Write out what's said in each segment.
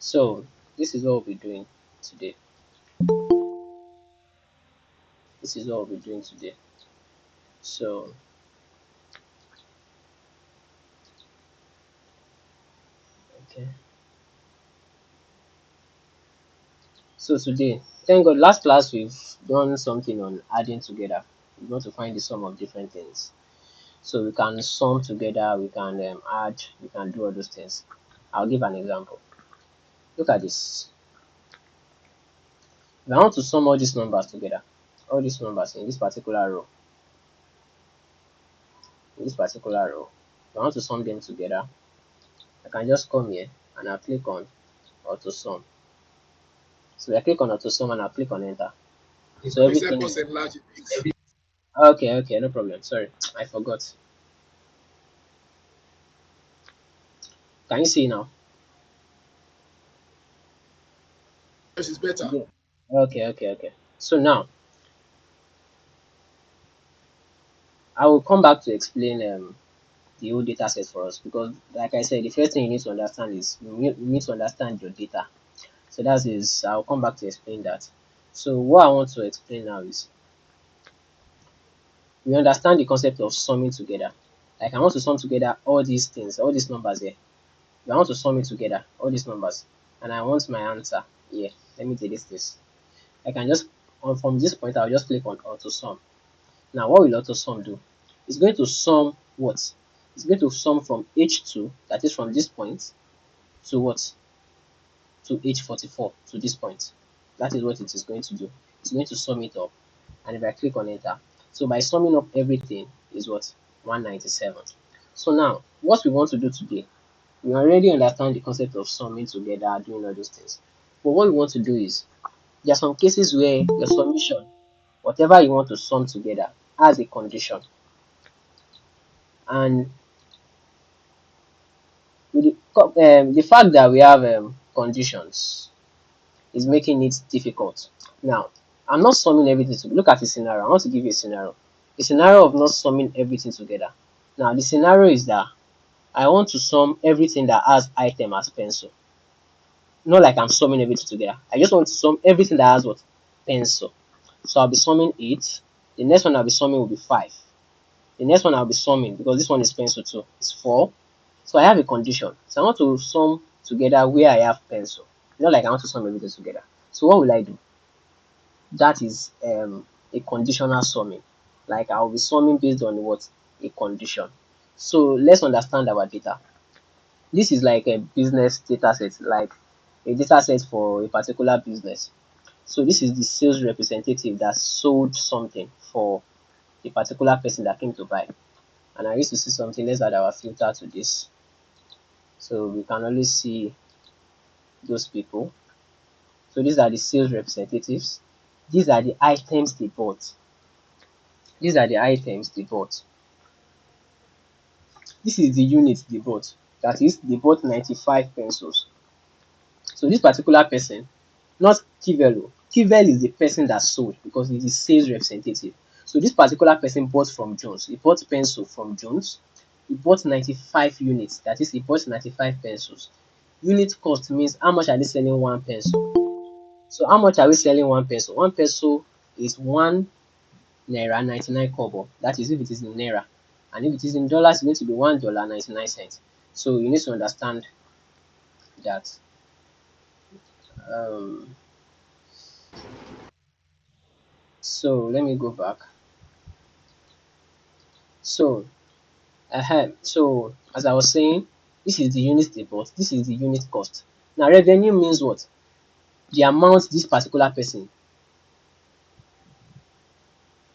So this is what we'll be doing today. This is what we'll be doing today. So okay. So today, thank God, last class we've done something on adding together. We want to find the sum of different things. So we can sum together, we can add, we can do all those things. I'll give an example. Look at this. If I want to sum all these numbers together, all these numbers in this particular row, in this particular row, if I want to sum them together, I can just come here and I'll click on auto sum. So I click on auto sum and I'll click on enter. So Please help everything us is enlarge it, please. okay, no problem. Sorry, I forgot. Can you see now? Yes, it's better. Yeah. Okay. So now I will come back to explain the whole data set for us because, like I said, the first thing you need to understand is you need to understand your data. So that is, I'll come back to explain that. So what I want to explain now is we understand the concept of summing together. Like I want to sum together all these things, all these numbers here. If I want to sum it together, all these numbers, and I want my answer here. Let me delete this. I can just from this point I'll just click on auto sum. Now what will auto sum do? It's going to sum what? It's going to sum from H2, that is from this point, to what? To H44, to this point. That is what it is going to do. It's going to sum it up. And if I click on enter, so by summing up everything is what? 197. So now, what we want to do today, we already understand the concept of summing together, doing all those things. But what we want to do is, there are some cases where your summation, whatever you want to sum together, has a condition. And with the fact that we have conditions is making it difficult. Now, I'm not summing everything to look at a scenario. I want to give you a scenario. A scenario of not summing everything together. Now, the scenario is that I want to sum everything that has item as pencil. Not like I'm summing everything together. I just want to sum everything that has what? Pencil. So I'll be summing 8. The next one I'll be summing will be 5. The next one I'll be summing, because this one is pencil too, is 4. So I have a condition. So I want to sum together where I have pencil. Not like I want to sum everything together. So what will I do? That is a conditional summing. Like I'll be summing based on what? A condition. So let's understand our data. This is like a business data set, like a data set for a particular business. So this is the sales representative that sold something for a particular person that came to buy. And I used to see something. Let's add our filter to this. So we can only see those people. So these are the sales representatives. These are the items they bought. These are the items they bought. This is the unit they bought. That is, they bought 95 pencils. So this particular person, not Kivelo. Kivel is the person that sold because he's the sales representative. So this particular person bought from Jones. He bought pencil from Jones. He bought 95 units. That is, he bought 95 pencils. Unit cost means how much are they selling one pencil? So how much are we selling one pencil? One pencil is one naira 99 kobo. That is if it is in naira. And if it is in dollars, it's going to be $1 99 cents. So you need to understand that. Um, so let me go back. So so as I was saying, this is the unit they bought. This is the unit cost. Now revenue means what? The amount this particular person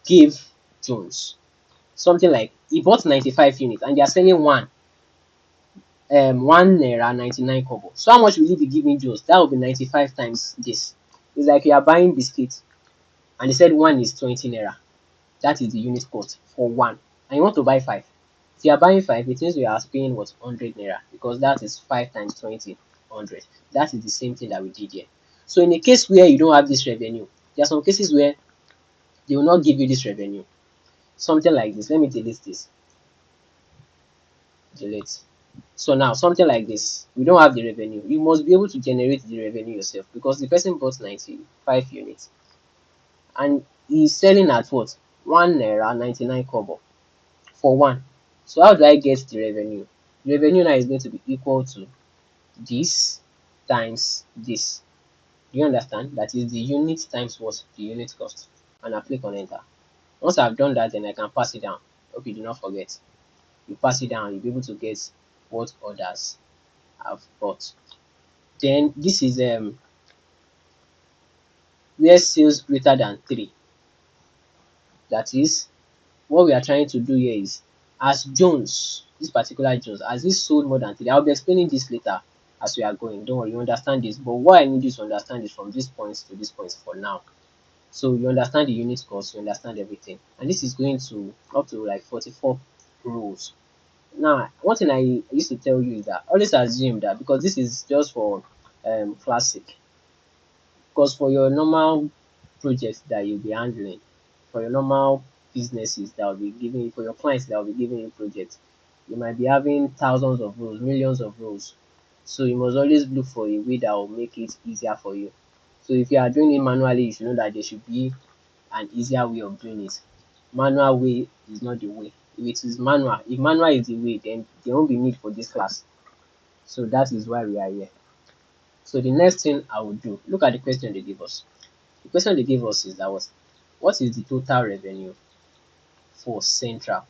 gave Jones. Something like he bought 95 units and they are selling one naira 99 kobo. So how much will he be giving Jones? That will be 95 times this. It's like you are buying biscuits and they said one is 20 naira. That is the unit cost for one. And you want to buy five. If you are buying five, it means you are paying what? 100 naira because that is 5 times 20, 100. That is the same thing that we did here. So in a case where you don't have this revenue, there are some cases where they will not give you this revenue. Something like this. Let me delete this. Delete. So now something like this, we don't have the revenue. You must be able to generate the revenue yourself because the person bought 95 units and he's selling at what? 1 naira 99 kobo for one. So how do I get the revenue? The revenue now is going to be equal to this times this. Do you understand? That is the unit times what? The unit cost. And I click on enter. Once I've done that, then I can pass it down. Hope you do not forget. You pass it down, you'll be able to get what others have bought. Then this is where sales greater than 3. That is what we are trying to do here is as Jones, this particular Jones, as he sold more than 3. I'll be explaining this later as we are going. Don't worry, you understand this. But what I need you to understand is from this point to this point for now. So you understand the unit cost, you understand everything. And this is going to up to like 44 rows. Now, one thing I used to tell you is that always assume that because this is just for classic, because for your normal projects that you'll be handling, for your normal businesses that will be giving you, for your clients that will be giving you projects, you might be having thousands of rows, millions of rows. So you must always look for a way that will make it easier for you. So if you are doing it manually, you should know that there should be an easier way of doing it. Manual way is not the way. If it is manual, if manual is the way, then there won't be need for this class. So that is why we are here. So the next thing I will do, look at the question they give us. The question they gave us is that what is the total revenue for central?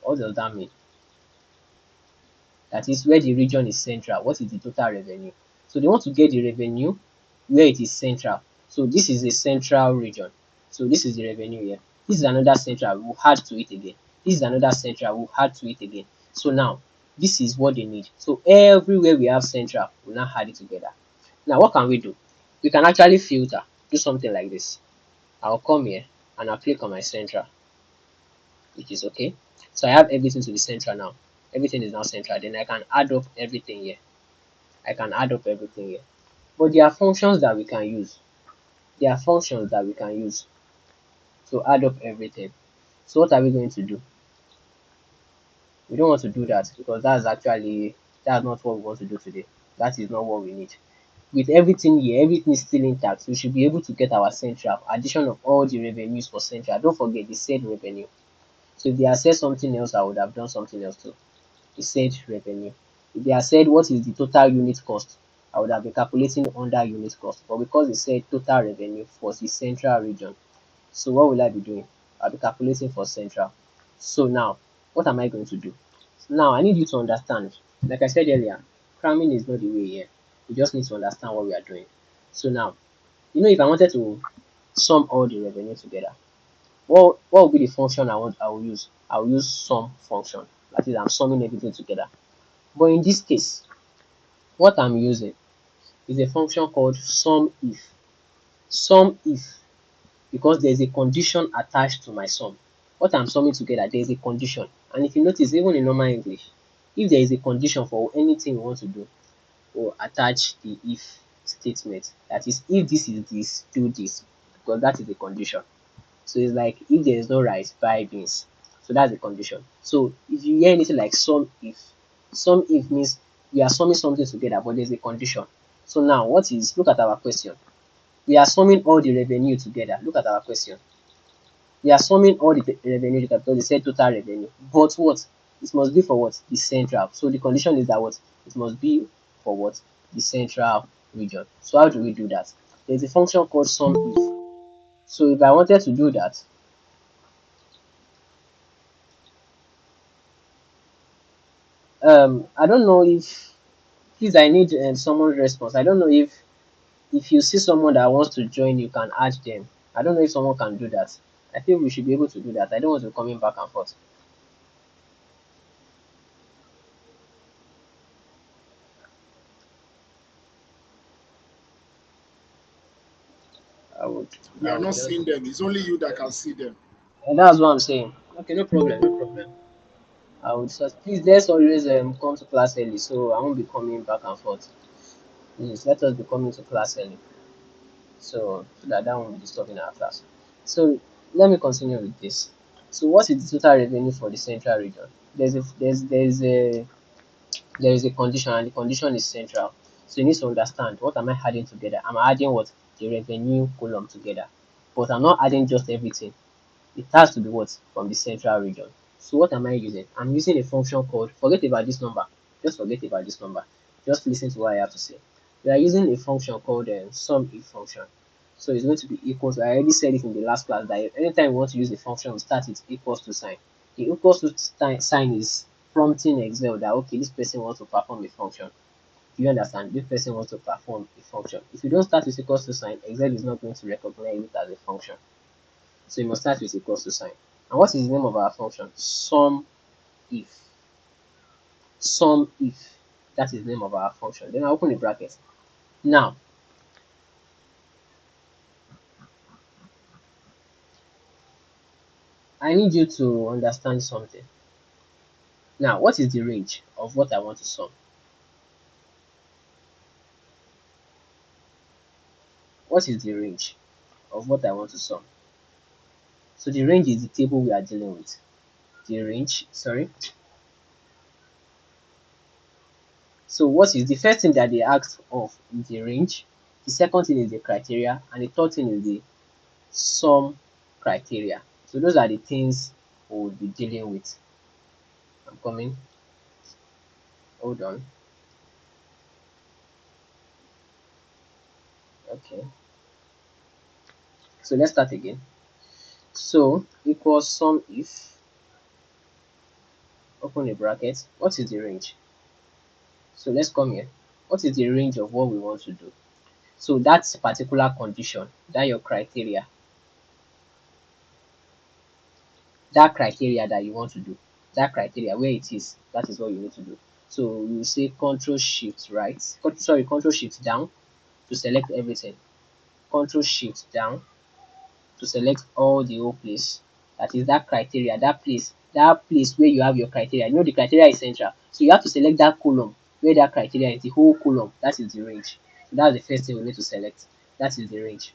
What does that mean? That is where the region is central. What is the total revenue? So they want to get the revenue where it is central. So this is a central region. So this is the revenue here. This is another central. We'll add to it again. This is another central. We'll add to it again. So now this is what they need. So everywhere we have central, we'll now add it together. Now what can we do? We can actually filter. Do something like this. I'll come here and I'll click on my central, which is okay. So I have everything to the central now. Everything is now central. Then I can add up everything here. I can add up everything here. But there are functions that we can use. There are functions that we can use to add up everything. So what are we going to do? We don't want to do that because that's not what we want to do today. That is not what we need. With everything here, everything is still intact. We should be able to get our central addition of all the revenues for central. Don't forget the said revenue. So if they had said something else, I would have done something else too. The said revenue. If they had said what is the total unit cost, I would have been calculating under unit cost. But because it said total revenue for the central region, so what will I be doing? I'll be calculating for central. So now, what am I going to do? Now I need you to understand. Like I said earlier, cramming is not the way here. You just need to understand what we are doing. So now, if I wanted to sum all the revenue together, what will be the function I will use? I will use sum function. That is, I'm summing everything together. But in this case, what I'm using is a function called sum if. Sum if because there is a condition attached to my sum. What I'm summing together, there is a condition. And if you notice, even in normal English, if there is a condition for anything we want to do, we'll attach the if statement. That is, if this is this, do this, because that is a condition. So it's like if there is no rice, buy beans. So that's the condition. So if you hear anything like sum if means we are summing something together, but there's a condition. So now look at our question. We are summing all the revenue together. Look at our question. We are summing all the revenue together because they said total revenue. But what? It must be for what? The central. So the condition is that what? It must be for what? The central region. So how do we do that? There's a function called sum if. So if I wanted to do that, I don't know if please I need someone's response. I don't know if you see someone that wants to join, you can add them. I don't know if someone can do that. I think we should be able to do that. I don't want to be coming back and forth. I would We I are would not just seeing them. It's only you that can see them. and that's what I'm saying. Okay, no problem, no problem. I would just please let's always come to class early so I won't be coming back and forth. Please let us be coming to class early. So that won't be disturbing our class. So let me continue with this. So what is the total revenue for the central region? There's a there is a condition and the condition is central. So you need to understand, what am I adding together? I'm adding what? The revenue column together. But I'm not adding just everything. It has to be what? From the central region. So what am I using? I'm using a function called, forget about this number. Just forget about this number. Just listen to what I have to say. We are using a function called sum if function. So it's going to be equal to, I already said it in the last class, that anytime we want to use a function, we start with equals to sign. The equals to sign is prompting Excel that, okay, this person wants to perform a function. Do you understand? This person wants to perform a function. If you don't start with equals to sign, Excel is not going to recognize it as a function. So you must start with equals to sign. And what is the name of our function? Sum if. Sum if. That is the name of our function. Then I open the bracket. Now, I need you to understand something. Now, what is the range of what I want to sum? What is the range of what I want to sum? So the range is the table we are dealing with. The range, sorry. So what is the first thing that they ask of is the range, the second thing is the criteria, and the third thing is the sum criteria. So those are the things we will be dealing with. I'm coming. Hold on. Okay. So let's start again. So equals sum if, open a bracket. What is the range? So let's come here. What is the range of what we want to do? So that particular condition, that your criteria, that criteria that you want to do, that criteria where it is, that is what you need to do. So you say control shift right, sorry, control shift down to select everything. Control shift down to select all the whole place. That is that criteria, that place where you have your criteria. You know the criteria is central. So you have to select that column where that criteria is, the whole column. That is the range. So that's the first thing we need to select. That is the range.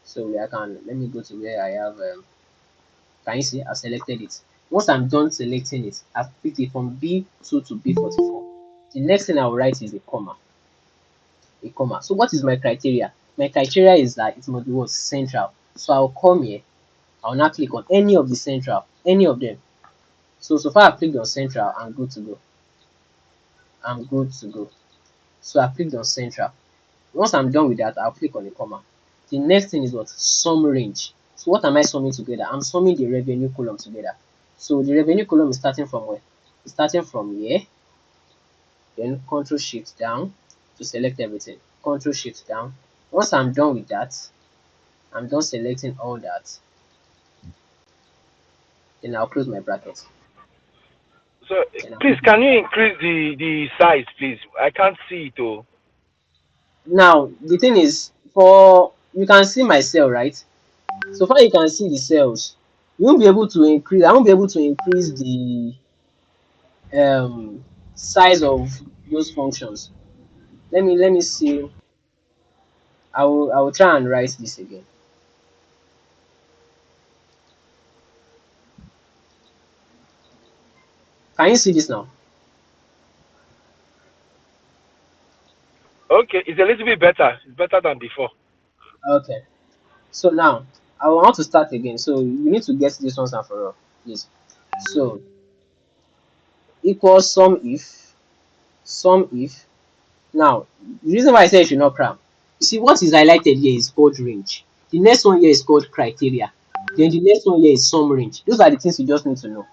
So I can, let me go to where I have, can you see I've selected it. Once I'm done selecting it, I've picked it from B2 to B44. The next thing I will write is a comma. A comma. So what is my criteria? My criteria is that it must be what? Central. So I'll come here. I'll now click on any of the central, any of them. So far I've clicked on central, I'm good to go. I'm good to go. So I've clicked on central. Once I'm done with that, I'll click on the comma. The next thing is what? Sum range. So what am I summing together? I'm summing the revenue column together. So the revenue column is starting from where? It's starting from here. Then Control Shift down to select everything. Control Shift down. Once I'm done with that, I'm done selecting all that. Then I'll close my bracket. So Then I'll please, put my can you increase the size, please? I can't see it. Oh, now the thing is, for you can see my cell, right? So far you can see the cells. You won't be able to increase, I won't be able to increase the size of those functions. Let me see. I will try and write this again. Can you see this now? okay, it's a little bit better. It's better than before. Okay. So now I want to start again. So you need to get this once and for all, please. So equals sum if. Now the reason why I say you should not cram. You see what is highlighted here is called range. The next one here is called criteria. Then the next one here is sum range. Those are the things you just need to know.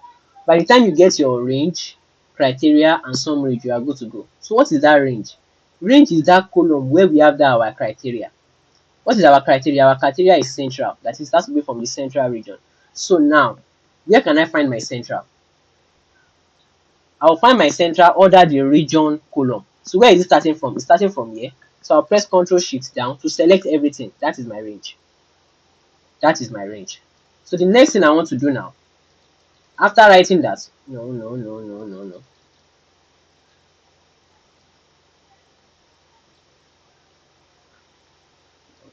By the time you get your range, criteria and sum range, you are good to go. So what is that range? Range is that column where we have that our criteria. What is our criteria? Our criteria is central. That is, it has to be from the central region. So now, where can I find my central? I'll find my central under the region column. So where is it starting from? It's starting from here. So I'll press Ctrl Shift down to select everything. That is my range. That is my range. So the next thing I want to do now, after writing that, no. I'm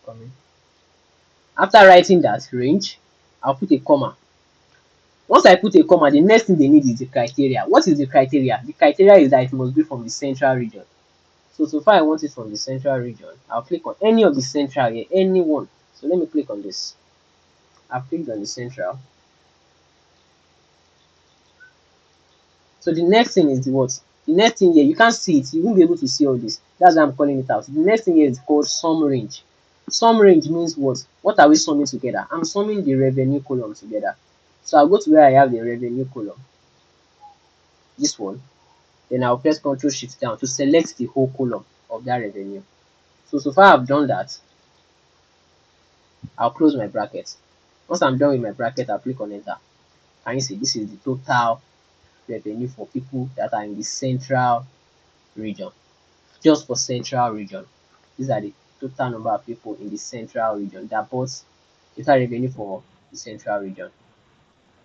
coming. After writing that range, I'll put a comma. Once I put a comma, the next thing they need is the criteria. What is the criteria? The criteria is that it must be from the central region. So far I want it from the central region. I'll click on any of the central here, any one. So let me click on this. I've clicked on the central. So the next thing is the what? The next thing here, you can't see it. You won't be able to see all this. That's why I'm calling it out. The next thing here is called sum range. Sum range means what? What are we summing together? I'm summing the revenue column together. So I'll go to where I have the revenue column, this one. Then I'll press Ctrl Shift down to select the whole column of that revenue. So far I've done that. I'll close my bracket. Once I'm done with my bracket, I'll click on enter. Can you see this is the total revenue for people that are in the central region? Just for central region, these are the total number of people in the central region that bought total revenue for the central region.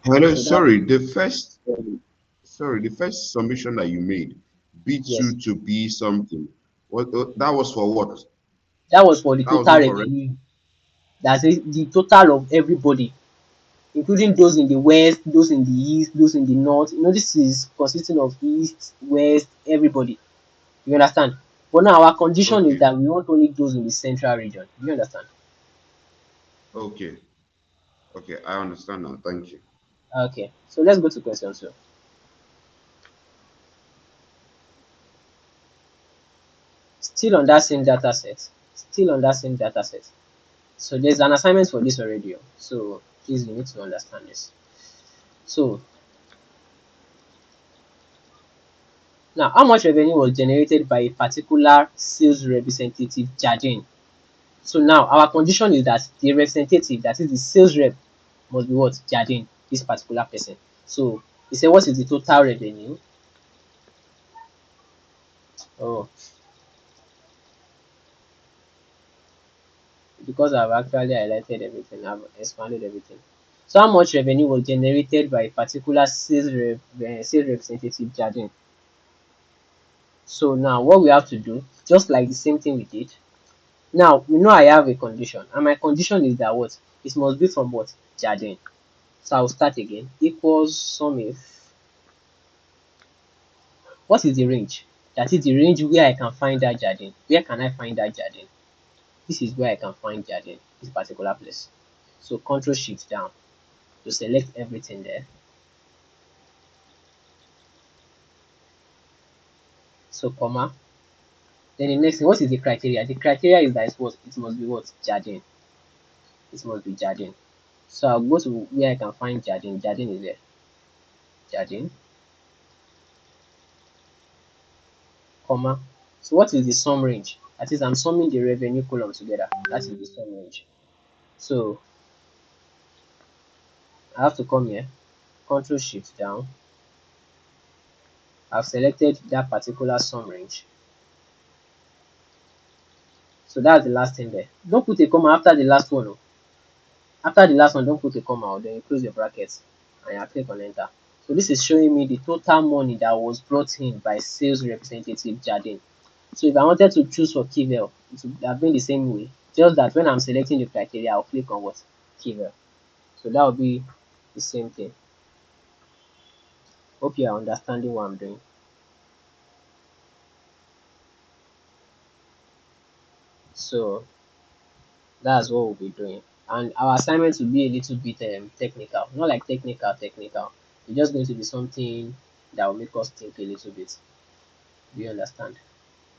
Hello, So that, sorry, the first submission that you made, yes, B2 to B something. That was for what? that was for the That was total incorrect. revenue. That's it, the total of everybody, including those in the west, those in the east, those in the north. You know, this is consisting of east, west, everybody. You understand? But now our condition is Okay, that we want only those in the central region. Do you understand? okay, okay. I understand now. Thank you. Okay, so let's go to question two. Still on that same data set. Still on that same data set. So there's an assignment for this already. Oh. So please you need to understand this. So now how much revenue was generated by a particular sales representative Jardine? So now our condition is that the representative, that is the sales rep, must be what? Jardine, this particular person. So he said what is the total revenue? Oh, because I've actually highlighted everything, I've expanded everything. So how much revenue was generated by a particular sales representative Jardine? So now what we have to do, just like the same thing we did. Now we know I have a condition, and my condition is that what? It must be from what? Jardine. So I'll start again. Equals Sumif. What is the range? That is the range where I can find that Jardine. Where can I find that Jardine? This is where I can find Jardine, this particular place. So Control Shift down to select everything there. So comma. Then the next thing, what is the criteria? The criteria is that it's what? It must be what? Jardine. It must be Jardine. So I'll go to where I can find Jardine. Jardine is there. Jardine, comma. So what is the sum range? That is, I'm summing the revenue column together. That is the sum range. So I have to come here, Control Shift down. I've selected that particular sum range. So that's the last thing there. Don't put a comma after the last one. Oh. After the last one, don't put a comma. Or then you close your brackets and you click on enter. So this is showing me the total money that was brought in by sales representative Jardine. So if I wanted to choose for Kivel, it would have been the same way. Just that when I'm selecting the criteria, I'll click on what? Kivel. So that will be the same thing. Hope you are understanding what I'm doing. So that's what we'll be doing. And our assignment will be a little bit technical. Not like technical. It's just going to be something that will make us think a little bit. Do you understand?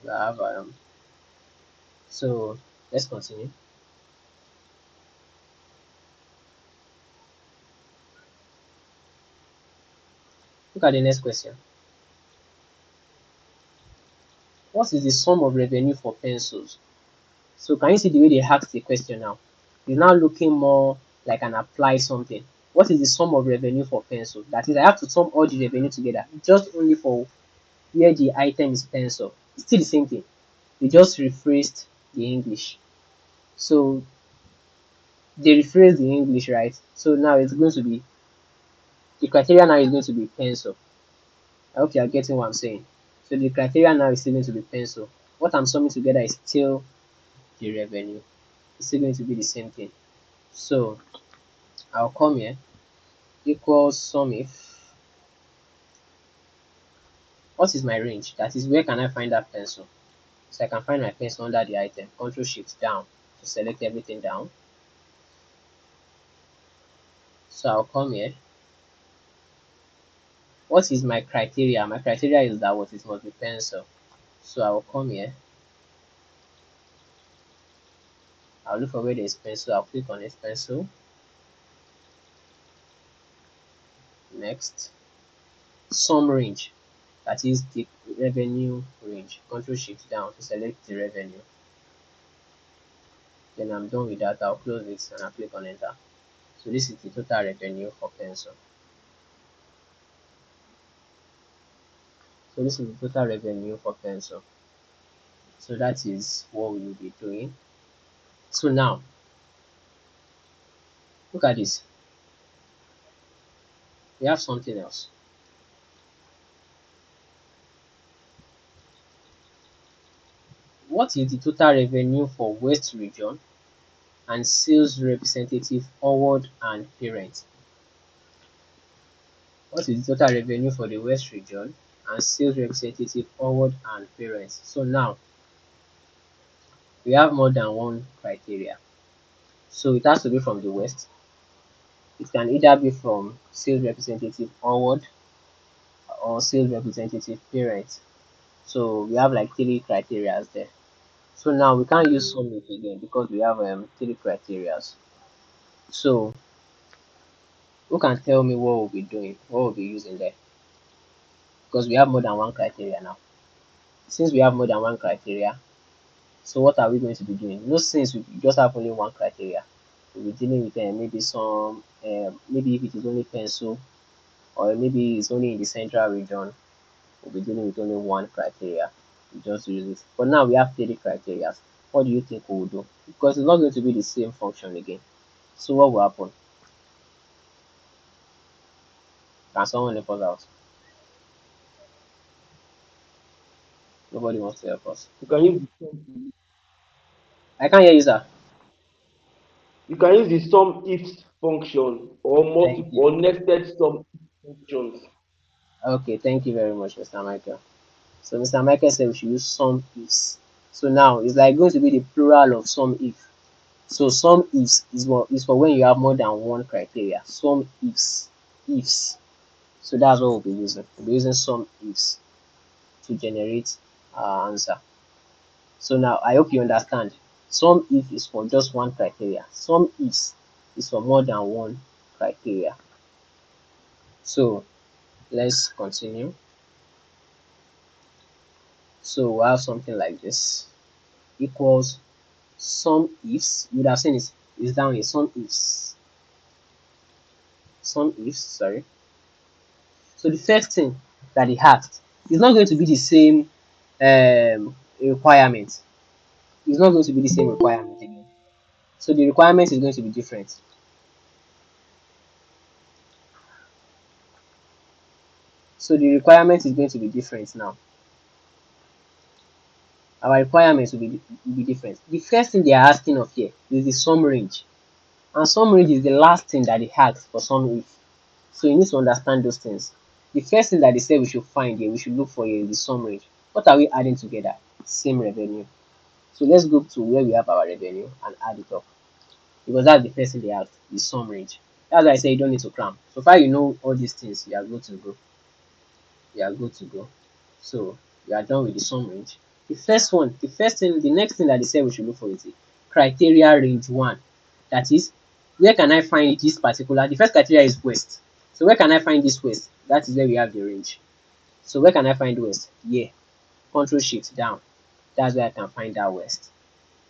We have so let's continue. Look at the next question. What is the sum of revenue for pencils? So can you see the way they asked the question now? It's now looking more like an applied something. What is the sum of revenue for pencil? That is, I have to sum all the revenue together, just only for where the item is pencil. It's still the same thing. They just rephrased the English. So they rephrased the English, right? So now it's going to be, the criteria now is going to be pencil. I hope you are getting what I'm saying. So the criteria now is still going to be pencil. What I'm summing together is still the revenue. It's still going to be the same thing. So I'll come here. equals Sumif. What is my range? That is, where can I find that pencil? So I can find my pencil under the item. Control Shift down to select everything down. So I'll come here. What is my criteria? My criteria is that what it must be pencil. So I will come here. I'll look for where there is pencil. I'll click on this pencil. Next, sum range. That is the revenue range. Control Shift down to select the revenue. Then I'm done with that. I'll close it and I'll click on enter. So this is the total revenue for pencil. So this is the total revenue for pencil. So that is what we will be doing. So now look at this. We have something else. What is the total revenue for West region and sales representative forward and parent? What is the total revenue for the West region and sales representative forward and parent? So now we have more than one criteria. So it has to be from the West. It can either be from sales representative forward or sales representative parent. So we have like three criteria there. So now we can't use Sumif again because we have three criteria. So who can tell me what we'll be doing, what we'll be using there? Because we have more than one criteria now. Since we have more than one criteria, so what are we going to be doing? No, since we just have only one criteria, we'll be dealing with maybe some, maybe if it is only pencil, or maybe it's only in the central region, we'll be dealing with only one criteria. We just use it. But now we have three criteria. What do you think we will do? Because it's not going to be the same function again. So what will happen? Can someone help us out? Nobody wants to help us. You can use the sum, I can't hear you, sir. you can use the sum if function or Thank multiple you. or nested sum functions. Okay, thank you very much, Mr. Michael. So Mr. Michael said we should use some ifs. So now it's like going to be the plural of some if. So some ifs is for when you have more than one criteria. Some ifs. So that's what we'll be using. We'll be using some ifs to generate our answer. So now I hope you understand. Some if is for just one criteria. Some ifs is for more than one criteria. So let's continue. So we'll have something like this equals some ifs. You would have seen it is down here. Some ifs, sorry. So the first thing that he asked is not going to be the same requirement. It's not going to be the same requirement again. So the requirement is going to be different. So the requirement is going to be different now. Our requirements will be different. The first thing they are asking of here is the sum range. And sum range is the last thing that they asked for some if. So you need to understand those things. The first thing that they said we should find here, we should look for here is the sum range. What are we adding together? Same revenue. So let's go to where we have our revenue and add it up. Because that's the first thing they asked, the sum range. That's why I say you don't need to cram. So far you know all these things, you are good to go. You are good to go. So we are done with the sum range. The next thing that they said we should look for is the criteria range one. That is, where can I find this particular? The first criteria is west. So where can I find this west? That is where we have the range. So where can I find west? Here. Control Shift down. That's where I can find that west.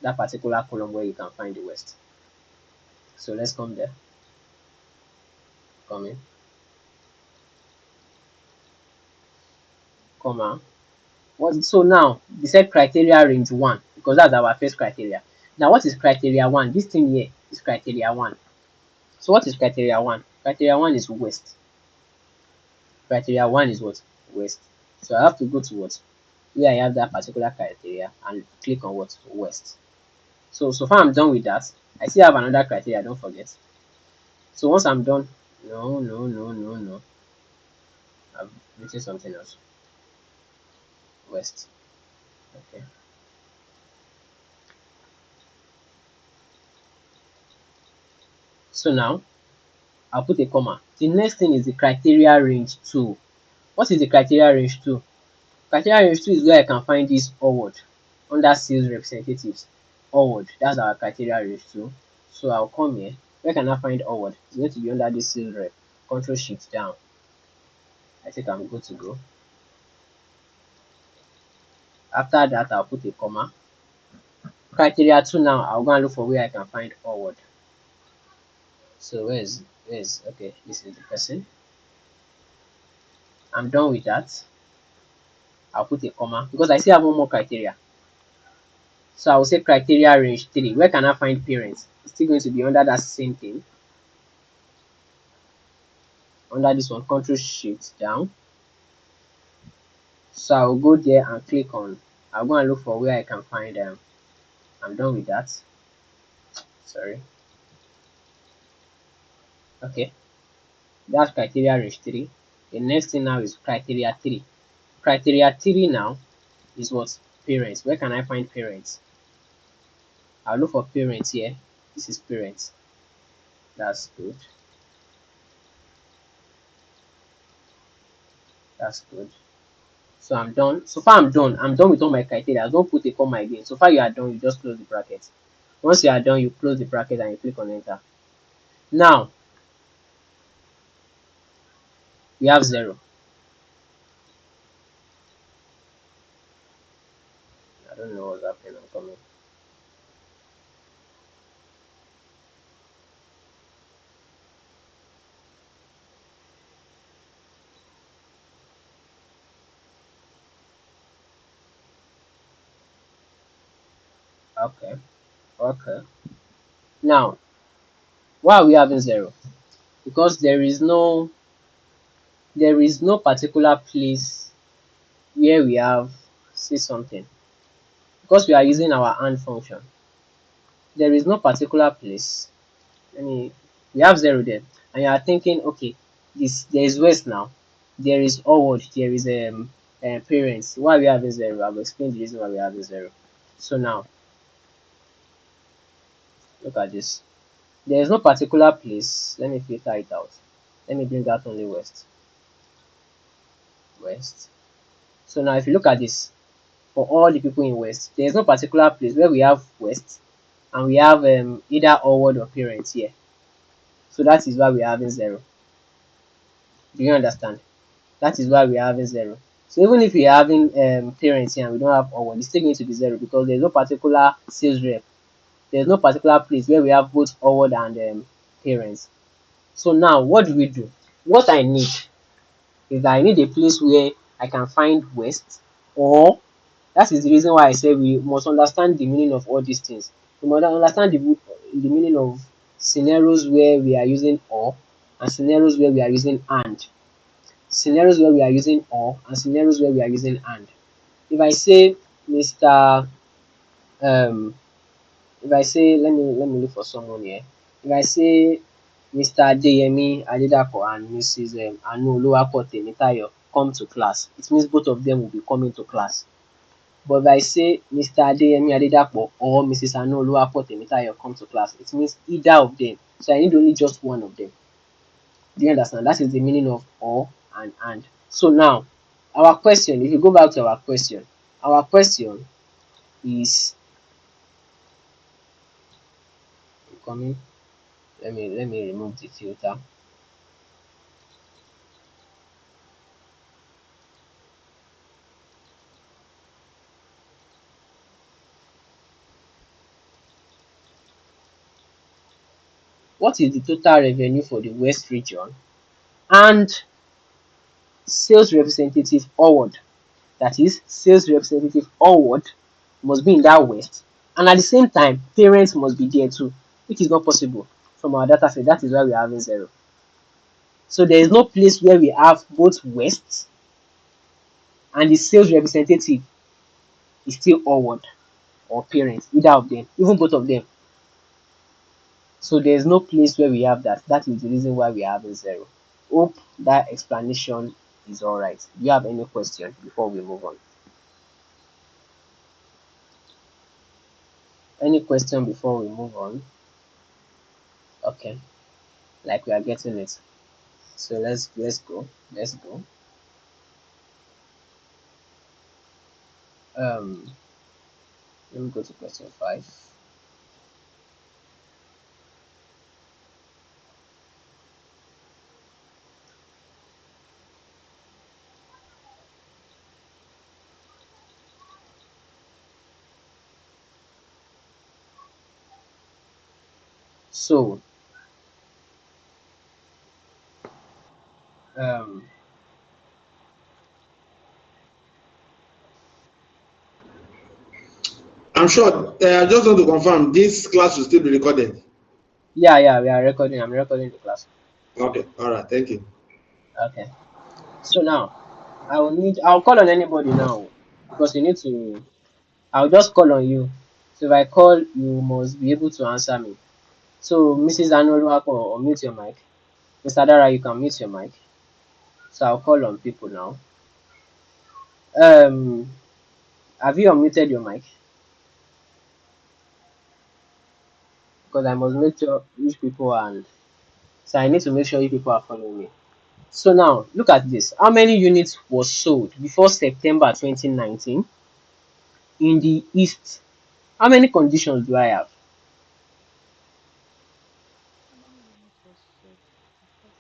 That particular column where you can find the west. So let's come there. Come in. Comma. So now they said criteria range one because that's our first criteria. Now what is criteria one? This thing here is criteria one. So what is criteria one? Criteria one is west. Criteria one is what? West. So I have to go to what? Where I have that particular criteria and click on what? West. So far I'm done with that. I still have another criteria, don't forget. So once I'm done No, no, no, no, no. I've written something else. West. Okay. So now I'll put a comma. The next thing is the criteria range 2. What is the criteria range 2? Criteria range 2 is where I can find this award under sales representatives. Award, that's our criteria range 2. So I'll come here. Where can I find award? It's going to be under this sales rep. Control shift down. I think I'm good to go. After that, I'll put a comma. Criteria 2 now, I'll go and look for where I can find award. So where's okay, this is the person. I'm done with that. I'll put a comma because I still have one more criteria. So I will say criteria range 3. Where can I find parents? It's still going to be under that same thing. Under this one, control shift down. So I'll go there and click on. I'll go and look for where I can find them. I'm done with that. Sorry. Okay. That's criteria range 3. The next thing now is criteria 3. Criteria 3 now is what? Parents. Where can I find parents? I'll look for parents here. This is parents. That's good. That's good. So I'm done. So far I'm done. I'm done with all my criteria. Don't put a comma again. So far you are done. You just close the bracket. Once you are done, you close the bracket and you click on enter. Now we have 0. I don't know what's happening. I'm coming. Okay. Okay. Now why are we having 0? Because there is no particular place where we have say something. Because we are using our AND function. There is no particular place. Let me We have 0 there. And you are thinking, okay, this there is west now. There is forward, there is parents. Why are we having 0? I've explained the reason why we are having 0. So now look at this. There is no particular place. Let me filter it out. Let me bring out only west. West. So now if you look at this, for all the people in west, there is no particular place where we have west and we have either forward or parents here. So that is why we are having 0. Do you understand? That is why we are having 0. So even if we are having parents here and we don't have forward, it's still going to be 0 because there's no particular sales rep. There's no particular place where we have both forward and parents. So now what do we do? What I need is that I need a place where I can find west, or that is the reason why I say we must understand the meaning of all these things. We must understand the meaning of scenarios where we are using or and scenarios where we are using and. Scenarios where we are using or and scenarios where we are using and. If I say Mr. Um, if I say let me look for someone here. If I say Mr. Adeyemi Adedapo and Mrs. Anu Oluwapo Temitayo come to class, it means both of them will be coming to class. But if I say Mr. Adeyemi Adedapo or Mrs. Anu Oluwapo Temitayo come to class, it means either of them. So I need only just one of them. Do you understand? That is the meaning of or and. So now, our question, if you go back to our question is coming. Let me remove the filter. What is the total revenue for the West region and sales representative forward? That is, sales representative forward must be in that West, and at the same time, parents must be there too, which is not possible from our data set. That is why we are having 0. So there is no place where we have both West and the sales representative is still forward or parents, either of them, even both of them. So there's no place where we have that. That is the reason why we are having 0. Hope that explanation is alright. Do you have any question before we move on? Any question before we move on? Okay, like we are getting it. So let's go. Let's go. Um, Let me go to question 5. So um I'm sure. I just want to confirm this class will still be recorded. yeah, we are recording. I'm recording the class. Okay. All right. Thank you. Okay. So now I'll call on anybody now because you need to. I'll just call on you. So if I call, you must be able to answer me. So Mrs. Anoluwapo, unmute your mic. Mr. Dara, you can mute your mic. So I'll call on people now. Um, have you unmuted your mic? Because I must make sure which people are. So I need to make sure you people are following me. So now look at this. How many units was sold before September 2019 in the East? How many conditions do I have? How many units was sold before September?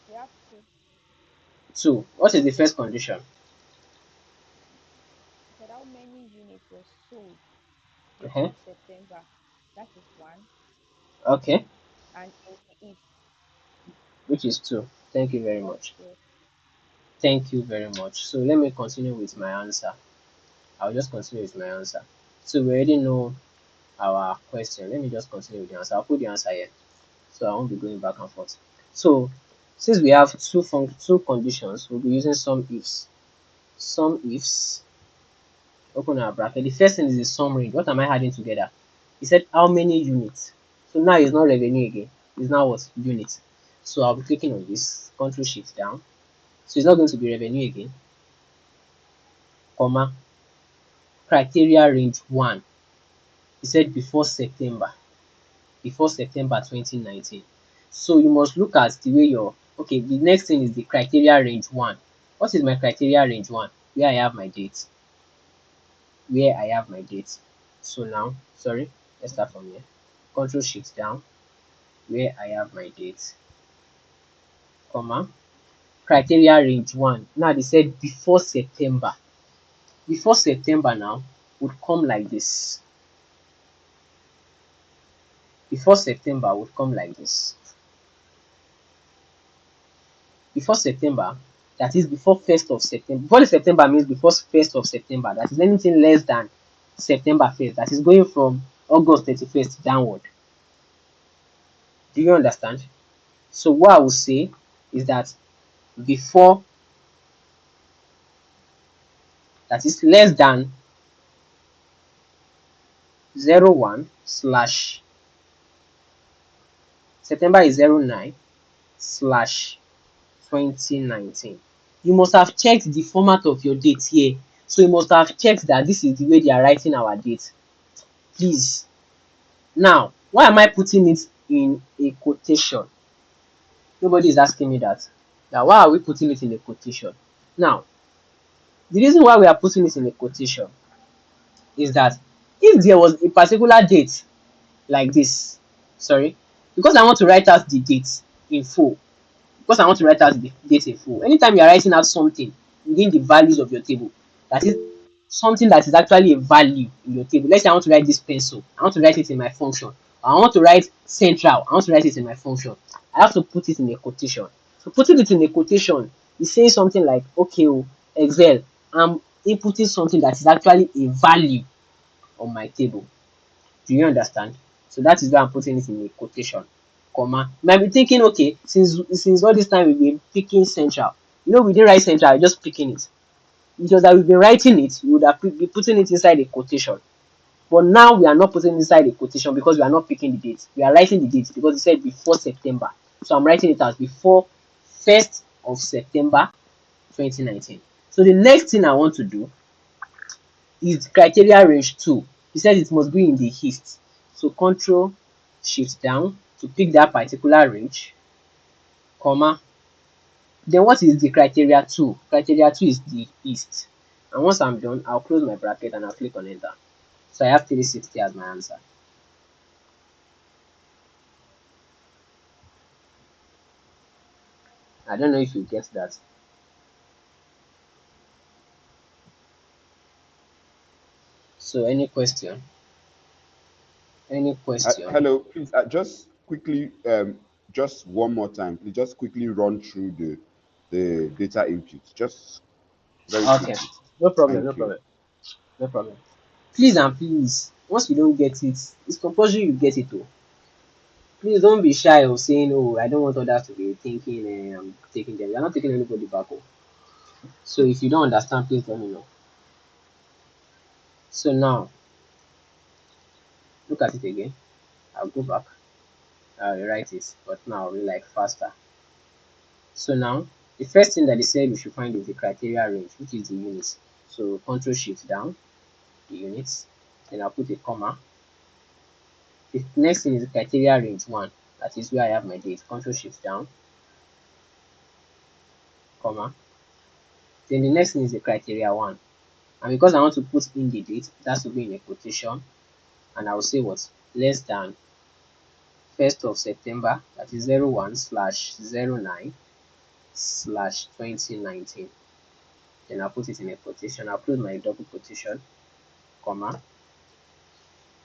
We have two. Two. What is the first condition? I said how many units was sold Uh-huh. before September? That is one. Okay, And in the east, which is two. Thank you very that's much. yes. Thank you very much. So let me continue with my answer. I'll just continue with my answer. So we already know our question. Let me just continue with the answer. I'll put the answer here. So I won't be going back and forth. So since we have two conditions, we'll be using some ifs. Some ifs. Open our bracket. The first thing is the sum range. What am I adding together? He said how many units. So now it's not revenue again. It's now what? Units. So I'll be clicking on this. Control shift down. So it's not going to be revenue again. Comma. Criteria range 1. He said before September. Before September 2019. So you must look at the way your okay. The next thing is the criteria range 1. What is my criteria range 1? Where I have my date. Where I have my date. So now, sorry, let's start from here. Control shift down. Where I have my date, comma, criteria range 1. Now they said before September. Before September now would come like this. Before September would come like this. Before September, that is before 1st of September. Before the September means before 1st of September. That is anything less than September 1st. That is going from August 31st downward. Do you understand? So what I will say is that before, that is less than 01 slash September is 09 slash 2019. You must have checked the format of your date here. So you must have checked that this is the way they are writing our date. Please. Now, why am I putting it in a quotation? Nobody is asking me that. Now, why are we putting it in a quotation? Now, the reason why we are putting it in a quotation is that if there was a particular date like this, sorry, because I want to write out the date in full, because I want to write out the date in full. Anytime you are writing out something within the values of your table, that is something that is actually a value in your table. Let's say I want to write this pencil, I want to write it in my function. I want to write central, I want to write it in my function. I have to put it in a quotation. So putting it in a quotation is saying something like, okay, oh, Excel, I'm inputting something that is actually a value on my table. Do you understand? So that is why I'm putting it in a quotation, comma. You might be thinking, okay, since all this time we've been picking central. You know, we didn't write central, we're just picking it. Because that we've been writing it, we would have be putting it inside a quotation. But now we are not putting inside the quotation because we are not picking the date. We are writing the date because it said before September. So I'm writing it as before 1st of September 2019. So the next thing I want to do is criteria range 2. He said it must be in the east. So control shift down to pick that particular range, comma. Then what is the criteria 2? Criteria 2 is the east. And once I'm done, I'll close my bracket and I'll click on enter. So I have 360 as my answer. I don't know if you get that. So any question? Any question? Hello, please, just quickly, just one more time, please, just quickly run through the data input, just very Okay. quickly. No problem, no Thank you. problem, no problem. Please and please, once you don't get it, it's compulsory you get it oh. Please don't be shy of saying, oh, I don't want others to be thinking I'm taking them. You're not taking anybody back home. So if you don't understand, please let me know. So now, look at it again. I'll go back. I'll rewrite it, but now I'll be like faster. So now, the first thing that they said we should find is the criteria range, which is the units. So control shift down, the units. Then I'll put a comma. The next thing is the criteria range 1. That is where I have my date. Control shift down, comma. Then the next thing is the criteria 1. And because I want to put in the date, it has to be in a quotation. And I will say what? Less than 1st of September, that is 01/09/2019. Then I'll put it in a quotation. I'll close my double quotation, comma.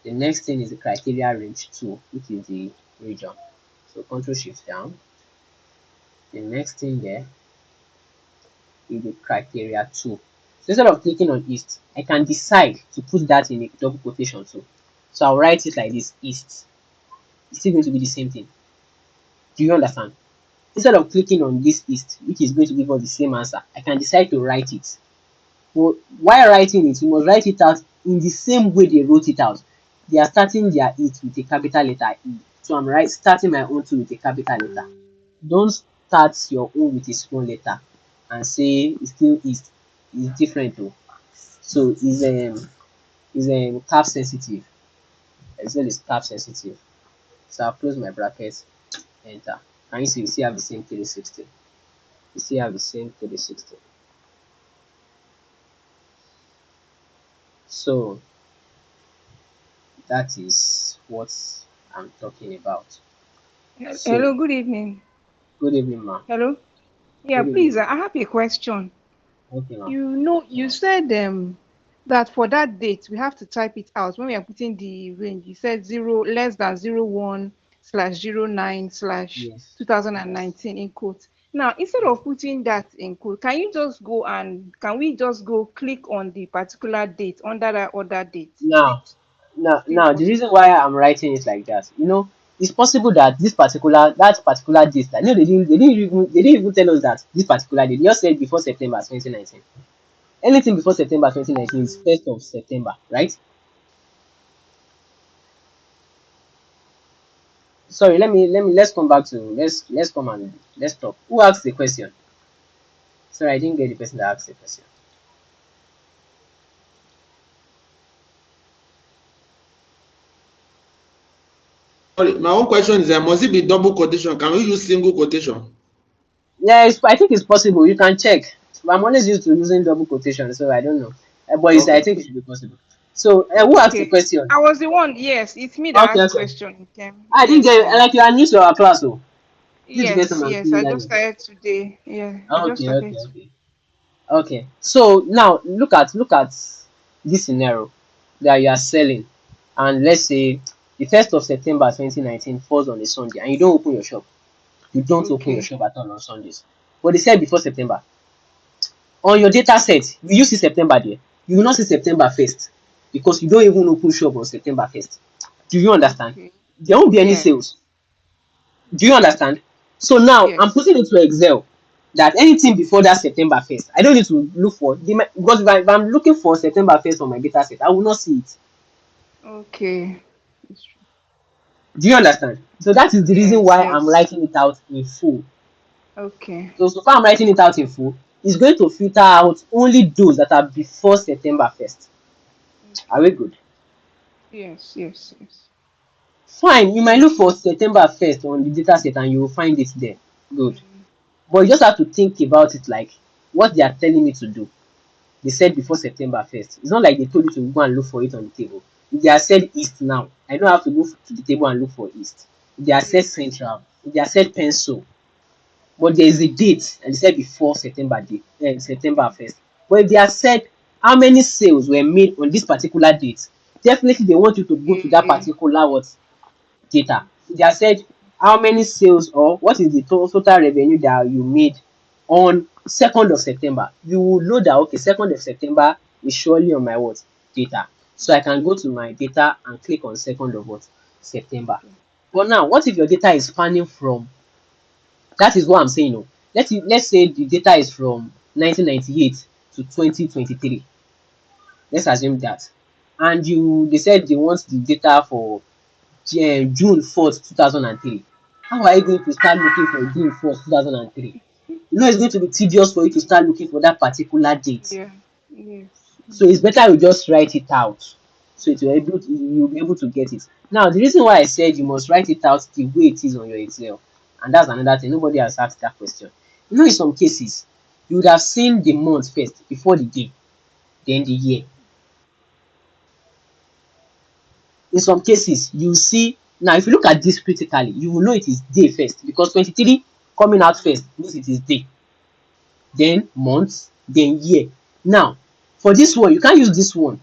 The next thing is the criteria range 2, which is the region. So control shift down. The next thing there is the criteria 2. So instead of clicking on east, I can decide to put that in a double quotation too. So I'll write it like this, east. It's still going to be the same thing. Do you understand? Instead of clicking on this east, which is going to give us the same answer, I can decide to write it. But while writing it, you must write it out in the same way they wrote it out. They are starting their it with a capital letter E. So I'm starting my own too with a capital letter. Don't start your own with a small letter and say it's still east. It's different though. So it's cap sensitive. As well as cap sensitive. So I'll close my bracket, enter. Can you see we still have the same 360? We still have the same 360. So that is what I'm talking about. So Hello, good evening. good evening, ma. Hello. Yeah, Good evening, please, ma. I have a question. Okay, ma. You said that for that date we have to type it out when we are putting the range. You said zero less than 01/09 slash Yes. 2019 in quotes. Now, instead of putting that in quote, can we just go click on the particular date under that other date? Is Now, it now, still now, the reason possible? why I'm writing it like that, it's possible that that particular date, that no, they didn't even tell us that this particular date. They just said before September 2019. Anything before September 2019 is 1st of September, right? Sorry, let's come back to let's come and let's talk. Who asked the question? Sorry, I didn't get the person that asked the question. Sorry, my own question is, must it be double quotation? Can we use single quotation? Yeah, I think it's possible. You can check. I'm always used to using double quotation, so I don't know. But I Okay. think it should be possible. So, who Okay. asked the Okay. question? I was the one. Yes, it's me that Okay, asked okay. question. Okay. I didn't Yes, get yes. like you are new to our class, oh. This is the first Yes, time I'm yes. seeing I that just name. started today. Yeah, I just Okay, started okay, today. okay. Okay. So now look at this scenario that you are selling, and let's say the 1st of September 2019 falls on a Sunday, and you don't open your shop. You don't open your Okay. shop at all on Sundays. But they said before September. On your data set, will you see September there? You will not see September 1st because you don't even open shop on September 1st. Do you understand? Okay. There won't be any Yes. sales. Do you understand? So now I'm Yes. putting it to Excel that anything before that September 1st, I don't need to look for because if I'm looking for September 1st on my data set, I will not see it. Okay. It's true. Do you understand? So that is the reason Yes, why I'm yes. writing it out in full. Okay. So far I'm writing it out in full. It's going to filter out only those that are before September 1st. Are Okay. we good? Yes, yes, yes. Fine, you might look for September 1st on the data set and you will find it there. Good. Mm, But you just have to think about it like what they are telling me to do. They said before September 1st. It's not like they told you to go and look for it on the table. If they are said east now, I don't have to go to the table and look for east. If they are said yes. central, if they are said pencil, but there is a date and they said before September date, September 1st. But if they are said how many sales were made on this particular date, definitely they want you to go to that Okay. particular what data. They have said how many sales or what is the total revenue that you made on 2nd of September. You will know that okay, 2nd of September is surely on my what data. So I can go to my data and click on 2nd of what September. Okay. But now, what if your data is spanning from that is what I'm saying. Oh, let's say the data is from 1998 to 2023. Let's assume that. And they said they want the data for June 4th, 2003. How are you going to start looking for June 4th, 2003? You know it's going to be tedious for you to start looking for that particular date. Yeah. Yes. So it's better you just write it out. So it will able to, you'll be able to get it. Now the reason why I said you must write it out the way it is on your Excel, and that's another thing. Nobody has asked that question. You know, in some cases, you would have seen the month first before the day, then the year. In some cases you see, now if you look at this critically, you will know it is day first because 23 coming out first means it is day, then month, then year. Now for this one you can't use this one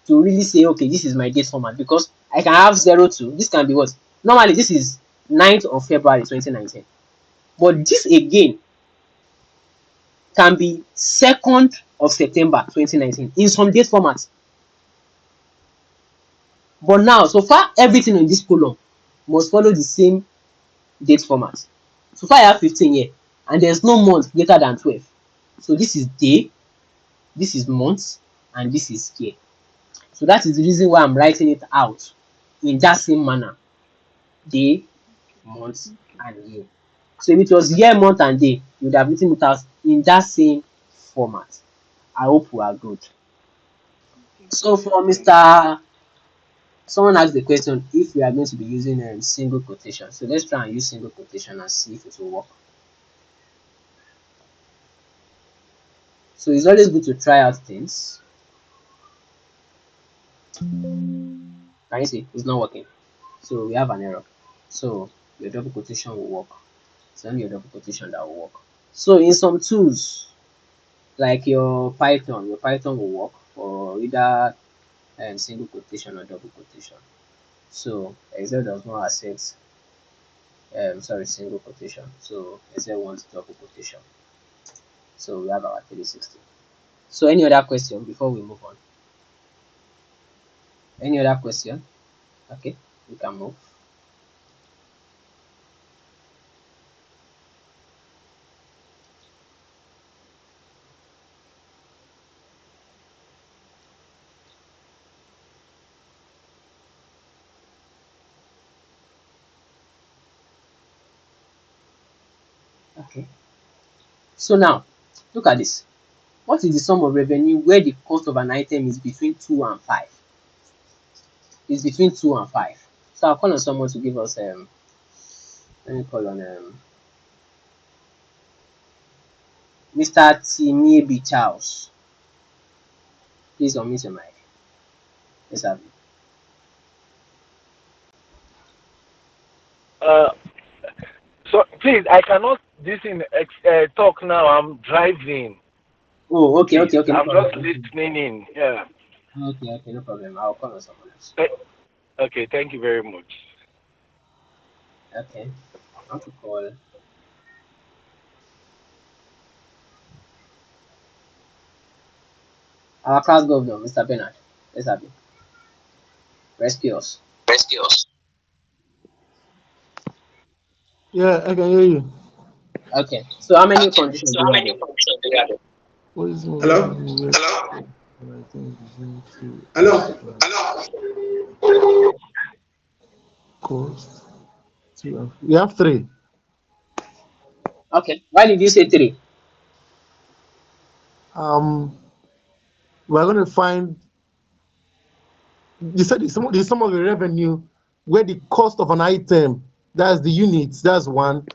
to really say okay this is my date format because I can have 02, this can be what, normally this is 9th of February 2019, but this again can be 2nd of September 2019 in some date formats. But now so far everything in this column must follow the same date format. So far I have 15 here and there's no month greater than 12. So this is day, this is month, and this is year. So that is the reason why I'm writing it out in that same manner. Day, month, Okay. and year. So if it was year, month, and day, you would have written it out in that same format. I hope we are good. Okay. So for Yes. Mr. Someone asked the question if we are going to be using single quotation. So let's try and use single quotation and see if it will work. So it's always good to try out things. Can you see? It's not working. So we have an error. So your double quotation will work. It's only your double quotation that will work. So in some tools, like your Python will work for either single quotation or double quotation. So Excel does not accept sorry single quotation. So Excel wants double quotation. So we have our 360. So any other question before we move on? Any other question? Okay, we can move. Okay. So now look at this. What is the sum of revenue where the cost of an item is between 2 and 5? Is between 2 and 5. So I'll call on someone to give us let me call on Mr. Timiebi Charles. Please unmute your mic. Let's have it. Uh, so please, I cannot this in talk now. I'm driving. Oh, okay, Please, okay, okay, no I'm problem. just listening in. Yeah. Okay, okay, no problem. I'll call on someone else. Eh, Okay. Thank you very much. Okay. I want to call our class governor, Mr. Bernard. Let's have it. Rescue us. Yeah, I can hear you. Okay. So how many conditions do we have here? What is Hello? Hello? think between 2 Hello. and 5. Cost 2 and we have 3. Okay. Why did you say 3? Um, we're going to find. You said the sum of the revenue where the cost of an item, that's the units, that's one.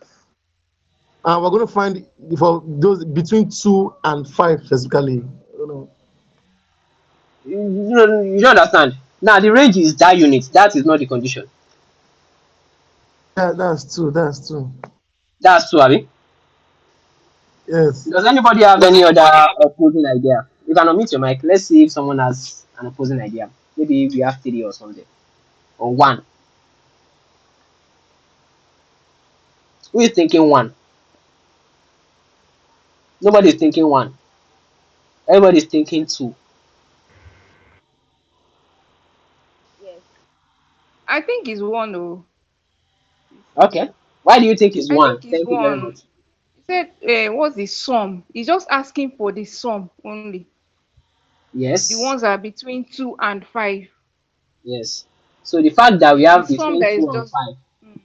And we're going to find for those between 2 and 5 specifically. You don't understand. Now the range is that unit. That is not the condition. That's 2. That's 2. That's two, Abi. Yes. Does anybody have any other opposing idea? You can unmute your mic. Let's see if someone has an opposing idea. Maybe we have 3 or something. Or 1. Who is thinking 1? Nobody is thinking 1. Everybody is thinking 2. Yes. I think it's one. Oh, Okay. Why do you think it's I 1? think it's Thank you very one. much. He said, what's the sum? He's just asking for the sum only. The Yes. ones are between 2 and 5. Yes. So the fact that we The have sum between that 2 is and just 5. mm,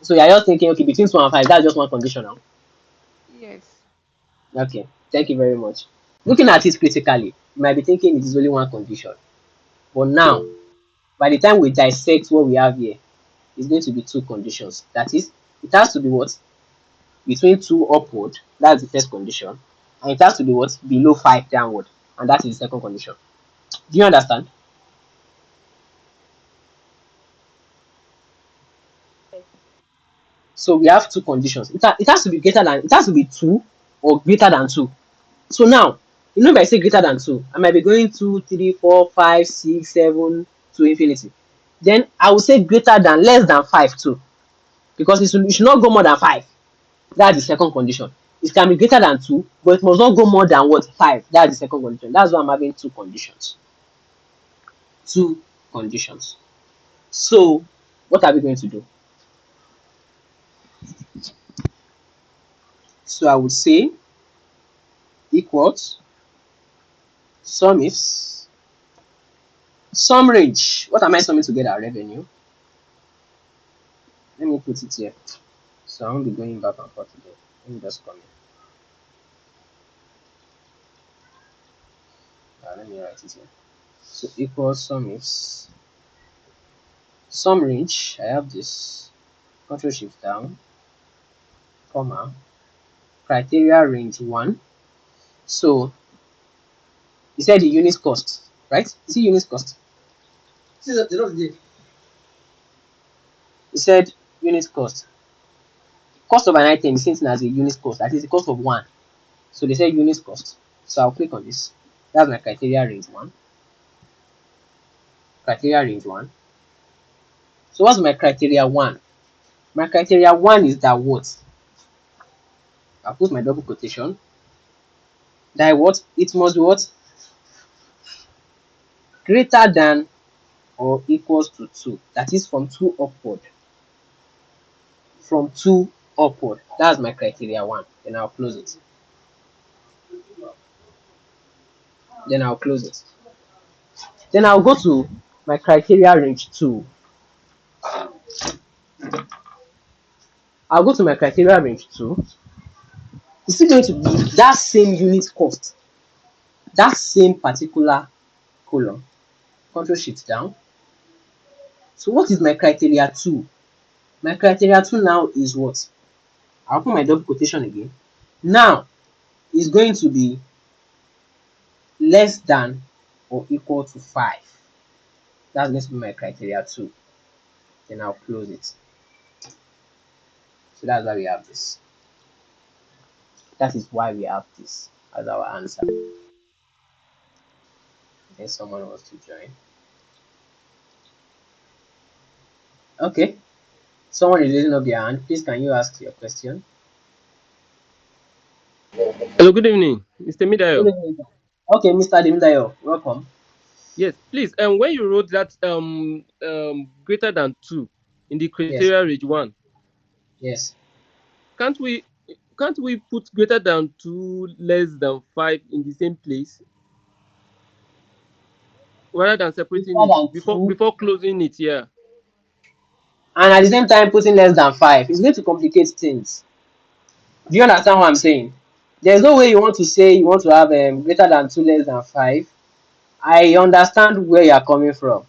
So you're just thinking, okay, between 2 and 5, that's just one condition now. yes. Okay. Thank you very much. Looking at it critically, you might be thinking it is only one condition. But now, by the time we dissect what we have here, it's going to be 2 conditions. That is, it has to be what? Between 2 upward, that's the first condition. And it has to be what? Below 5 downward. And that is the second condition. Do you understand? Yes. So we have 2 conditions. It has to be greater than, it has to be 2 or greater than 2. So now, if I say greater than 2, I might be going 2, 3, 4, 5, 6, 7 to infinity. Then I will say greater than less than 5 too. Because it should not go more than 5. That's the second condition. It can be greater than 2, but it must not go more than what? 5. That's the second condition. That's why I'm having 2 conditions. 2 conditions. So, what are we going to do? So, I would say equals sum ifs, sum range. What am I summing together? Revenue. Let me put it here. So, I won't be going back and forth again. Let me just come here. Let me write it here. So, equals sum ifs, sum range. I have this. Control shift down, comma, criteria range 1. So you said the unit cost, right? You see unit cost. You said unit cost. Cost of an item is seen as a unit cost. That is the cost of one. So they say unit cost. So I'll click on this. That's my criteria range 1. Criteria range 1. So what's my criteria 1? My criteria 1 is that what? I'll put my double quotation. That what? It must be what? Greater than or equals to 2. That is from 2 upward. From 2 upward. That's my criteria 1. Then I'll close it. Then I'll close it. Then I'll go to my criteria range 2. I'll go to my criteria range 2. It's still going to be that same unit cost, that same particular column. Control shift down. So what is my criteria 2? My criteria 2 now is what? I'll put my double quotation again. Now is going to be less than or equal to 5. That's going to be my criteria 2. Then I'll close it. So that's why we have this. That is why we have this as our answer. Then someone wants to join. Okay. Someone is raising up their hand. Please, can you ask your question? Hello, good evening, Mr. Good Midayo. evening. Okay, Mr. Dimidayo, welcome. Yes, please. When you wrote that greater than 2 in the Yes, criteria range 1, yes. can't we can't we put greater than 2 less than 5 in the same place? rather than separating greater it than before 2, closing it. Yeah. and at the same time putting less than 5. It's going to complicate things. Do you understand what I'm saying? There's no way you want to say you want to have greater than 2, less than 5. I understand where you're coming from.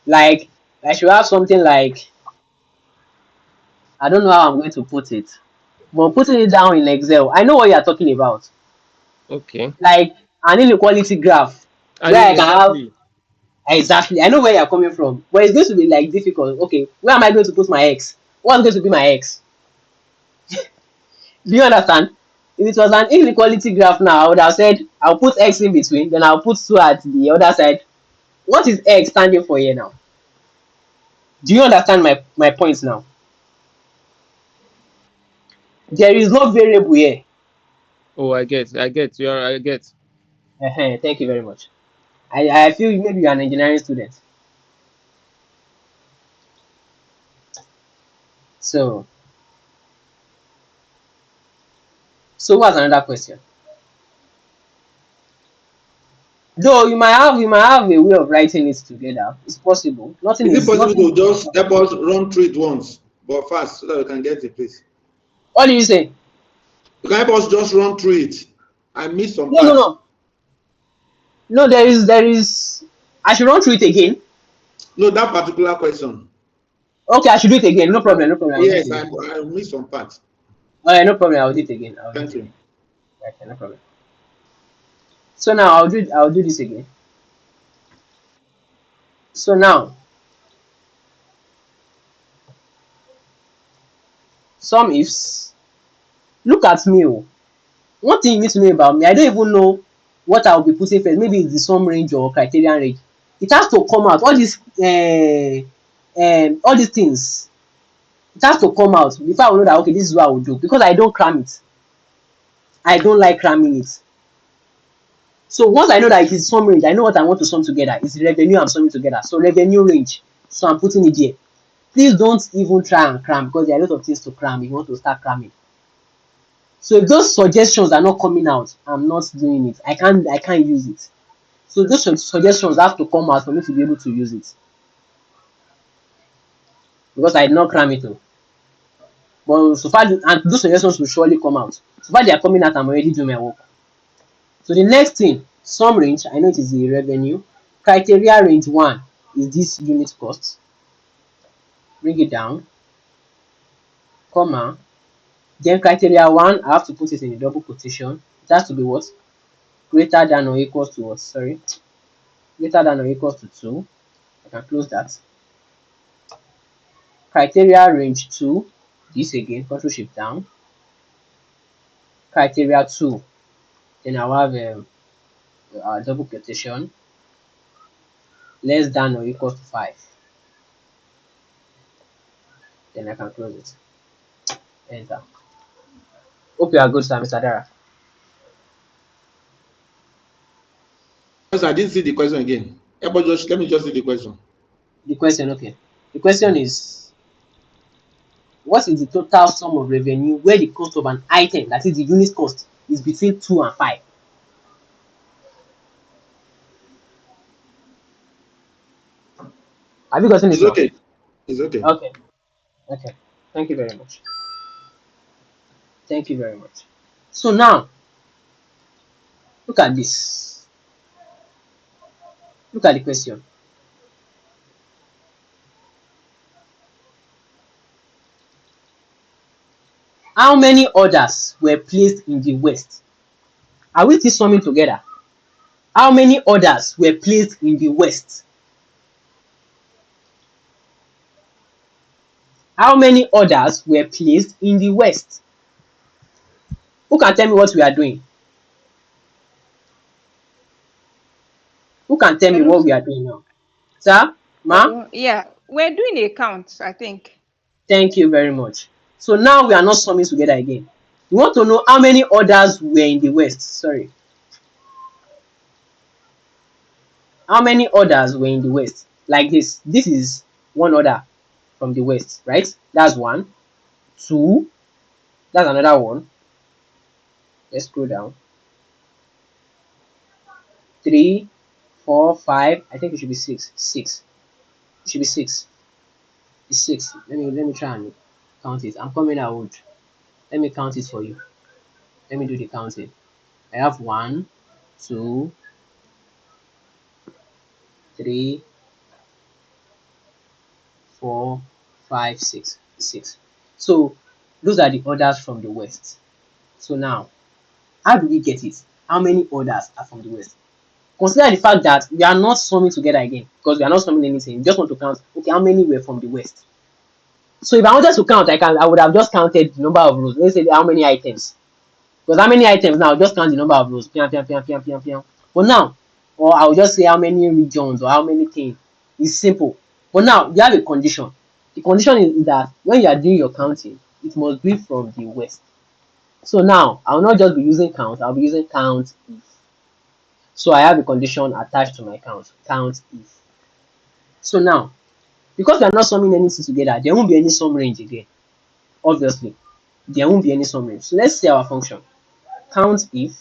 Like, I should have something like, I don't know how I'm going to put it, but putting it down in Excel, I know what you're talking about. Okay. Like an inequality graph And where I can have, exactly. exactly, I know where you're coming from, but it's going to be like difficult. Okay, where am I going to put my X? What's going to be my X? Do you understand? If it was an inequality graph now, I would have said I'll put X in between, then I'll put 2 at the other side. What is X standing for here now? Do you understand my point now? There is no variable here. Oh, I get. I get. I get. Thank you very much. I feel maybe you're an engineering student. So what's another question? Though you might have a way of writing it together. It's possible. Nothing Is it is possible nothing to is just help impossible. us run through it once, but fast, so that we can get the place? What do you say? You can help us just run through it. I missed some No, no, parts. no. No, there is I should run through it again. No, that particular question. Okay, I should do it again. No problem, no problem. I'll do it Yes, again. I missed some parts. Alright, no problem. I'll do it again. I'll do it Thank again. you. Okay, no problem. So now I'll do this again. So now some ifs. Look at me. Oh. One thing you need to know about me, I don't even know what I'll be putting first. Maybe it's the sum range or criterion range. It has to come out. All these things. It has to come out before I will know that okay, this is what I will do. Because I don't cram it. I don't like cramming it. So once I know that it is sum range, I know what I want to sum together. It's the revenue I'm summing together. So revenue range. So I'm putting it there. Please don't even try and cram because there are a lot of things to cram if you want to start cramming. So if those suggestions are not coming out, I'm not doing it. I can't use it. So those suggestions have to come out for me to be able to use it because I did not cram it. Oh. But so far, and those suggestions will surely come out. So far they are coming out, I'm already doing my work. So the next thing, sum range, I know it is the revenue. Criteria range 1 is this unit cost. Bring it down, comma. Then criteria 1, I have to put it in a double quotation. It has to be what? Greater than or equals to what? Sorry. Greater than or equals to 2. I can close that. Criteria range 2, this again, control shift down. Criteria 2, then I'll have a double quotation, less than or equals to 5. Then I can close it. Enter. Hope you are good, sir, Mr. Dara. Yes, I didn't see the question again. Yeah, but just let me just see the question. The question, okay. The question is, what is the total sum of revenue where the cost of an item, that is the unit cost, is between 2 and 5? Have you gotten it It's now? okay. It's okay. Okay. Okay. Thank you very much. Thank you very much. So now, look at this. Look at the question. How many orders were placed in the West? Are we still summing together? How many orders were placed in the West? How many orders were placed in the West? Who can tell me what we are doing? Who can tell me Hello, what we sir. are doing now? Sir? Ma? Hello. Yeah, we're doing a count, I think. Thank you very much. So now we are not summing together again. We want to know how many orders were in the West. Sorry. How many orders were in the West? Like this. This is one order from the West, right? That's one. Two. That's another one. Let's scroll down. 3, 4, 5. I think it should be 6. 6. It should be 6. It's 6. Let me try and count it. I'm coming out. Let me count it for you. Let me do the counting. I have 1, 2, 3, 4, 5, 6. 6. So those are the orders from the west. So now, how do we get it? How many orders are from the west? Consider the fact that we are not summing together again because we are not summing anything. We just want to count, okay, how many were from the west. So if I wanted to count, I would have just counted the number of rows. Let's say how many items. Because how many items now? Just count the number of rows. Piam, piam, piam, piam, piam, piam. But now, or I'll just say how many regions or how many things. It's simple. But now you have a condition. The condition is that when you are doing your counting, it must be from the west. So now I will not just be using count, I'll be using count if. So I have a condition attached to my count if. So now, because we are not summing anything together, there won't be any sum range again. Obviously, there won't be any sum range. So let's see our function. Count if.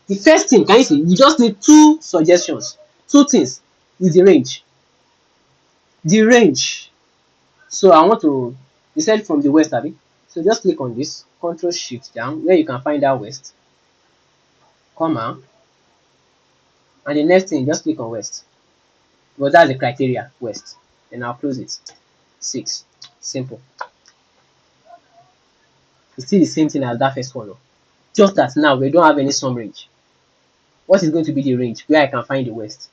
The first thing, can you see? You just need two suggestions. Two things is the range. The range. So I want to, you said from the west, Abby. So just click on this, Control Shift down, where you can find that west, comma, and the next thing, just click on west. Because that's the criteria, west. Then I'll close it. 6. Simple. It's still the same thing as that first one. Just that now we don't have any sum range. What is going to be the range where I can find the west?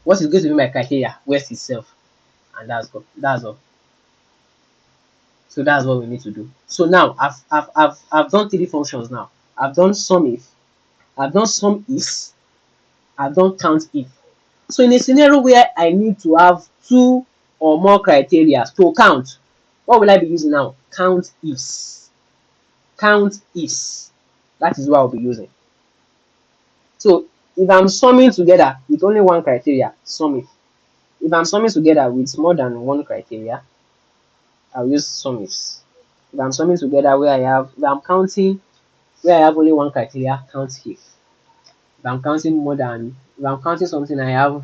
What is going to be my criteria? West itself. And that's all. So that's what we need to do. So now I've done 3 functions now. I've done sum if, I've done sum if, I've done count if. So in a scenario where I need to have 2 or more criteria to count, what will I be using now? Count ifs. Count ifs. That is what I'll be using. So if I'm summing together with only one criteria, sum if. If I'm summing together with more than one criteria, I'll use sum ifs. If I'm summing together if I'm counting where I have only one criteria, count if. If I'm counting something I have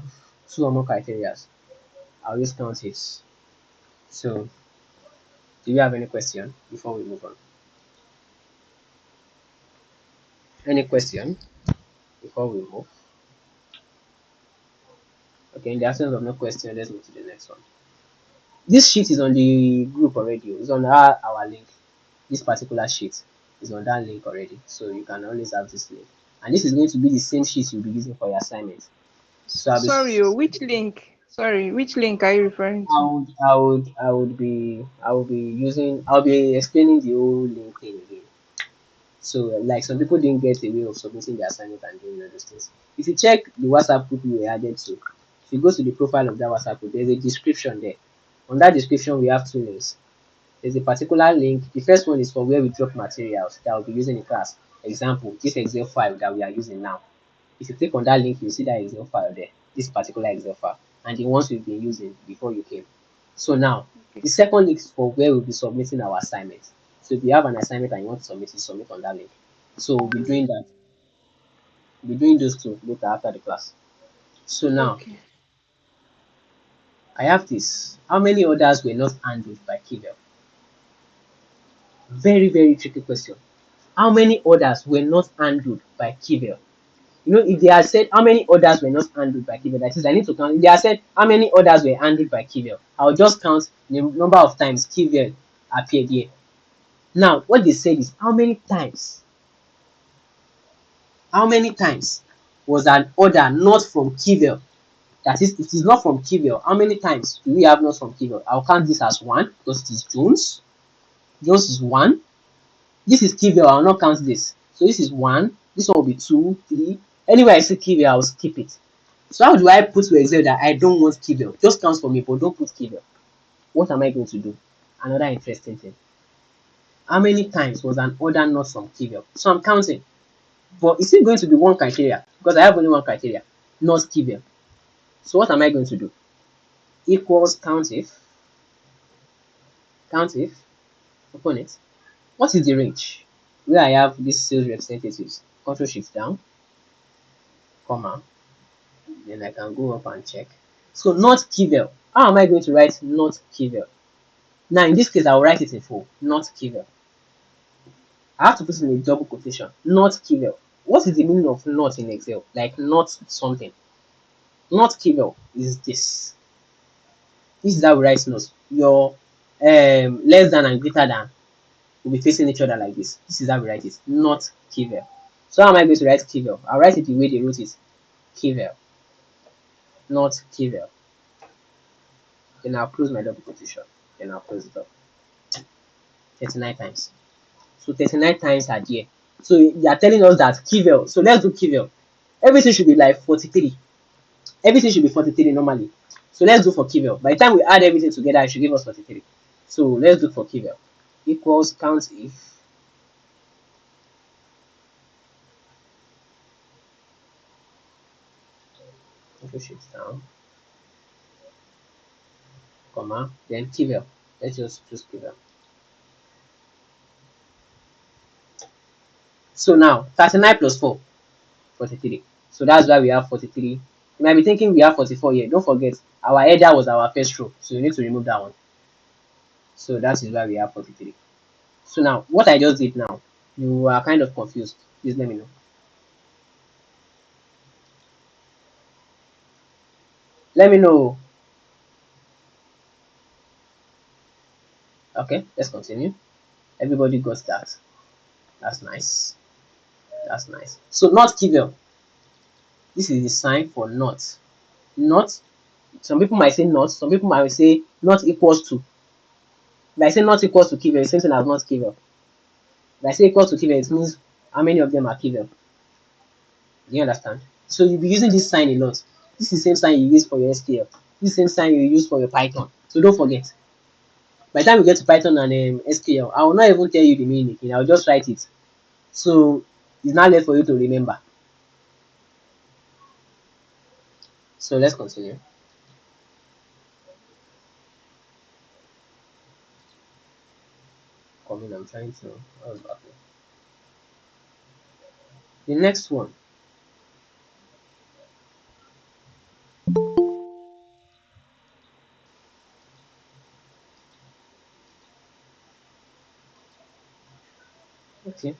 2 or more criteria, I'll use count ifs. So do you have any question before we move on? Any question before we move? Okay, in the absence of no question, let's move to the next one. This sheet is on the group already. It's on our link. This particular sheet is on that link already. So you can always have this link. And this is going to be the same sheet you'll be using for your assignment. So Sorry, which link? Sorry, which link are you referring to? I'll be explaining the whole link thing again. So like some people didn't get a way of submitting the assignment and doing all those things. If you check the WhatsApp group we were added to, if you go to the profile of that WhatsApp group, there's a description there. On that description, we have 2 links. There's a particular link. The first one is for where we drop materials that we'll be using in class. Example, this Excel file that we are using now. If you click on that link, you'll see that Excel file there, this particular Excel file, and the ones we've been using before you came. So now, the second link is for where we'll be submitting our assignment. So if you have an assignment and you want to submit it, submit on that link. So we'll be doing that. We'll be doing those 2 later after the class. So now, Okay. I have this. How many orders were not handled by Kivel? Very, very tricky question. How many orders were not handled by Kivel? You know, if they had said how many orders were not handled by Kivel, that is, I need to count. If they had said how many orders were handled by Kivel, I'll just count the number of times Kivel appeared here. Now, what they said is how many times was an order not from Kivel? That is, it is not from Kivel. How many times do we have not from Kivel? I'll count this as 1 because it is Jones. Jones is 1. This is Kivel. I'll not count this. So this is 1. This one will be 2, 3. Anywhere I see Kivel, I'll skip it. So how do I put to Excel that I don't want Kivel? Just count for me, but don't put Kivel. What am I going to do? Another interesting thing. How many times was an order not from Kivel? So I'm counting. But is it going to be one criteria? Because I have only one criteria, not Kivel. So what am I going to do? Equals countif, open it. What is the range? Where I have these sales representatives. Control shift down. comma, then I can go up and check. So not Kivel. How am I going to write not Kivel? Now in this case, I will write it in full. Not Kivel. I have to put in a double quotation. Not Kivel. What is the meaning of not in Excel? Like not something. Not Kivel is this. This is how we write not. Your less than and greater than will be facing each other like this. This is how we write it. Not Kivel. So how am I going to write Kivel? I'll write it the way they wrote it. Kivel. Not Kivel. Then I'll close my double quotation. Then I'll close it up. 39 times. So 39 times are there. So they are telling us that Kivel. So let's do Kivel. Everything should be like 43. Everything should be 43 normally. So let's do for Kivel. By the time we add everything together, it should give us 43. So let's do for Kivel. Equals count if. Push it down. Comma. Then Kivel. Let's just choose Kivel. So now 39 plus 4, 43. So that's why we have 43. You might be thinking we have 44 here. Don't forget, our header was our first row. So you need to remove that one. So that is why we have 43. So now, what I just did now, you are kind of confused. Please let me know. Let me know. Okay, let's continue. Everybody got that. That's nice. That's nice. So not Kivel. This is the sign for not. Not. Some people might say not. Some people might say not equals to. If I say not equals to Kivel, the same thing as not Kivel. If I say equals to Kivel, it means how many of them are Kivel. Do you understand? So you'll be using this sign a lot. This is the same sign you use for your SQL. This is the same sign you use for your Python. So don't forget. By the time we get to Python and SQL, I will not even tell you the meaning. I'll just write it. So it's not left for you to remember. So let's continue. Come in, I'm trying to. What's happening? The next one. Okay.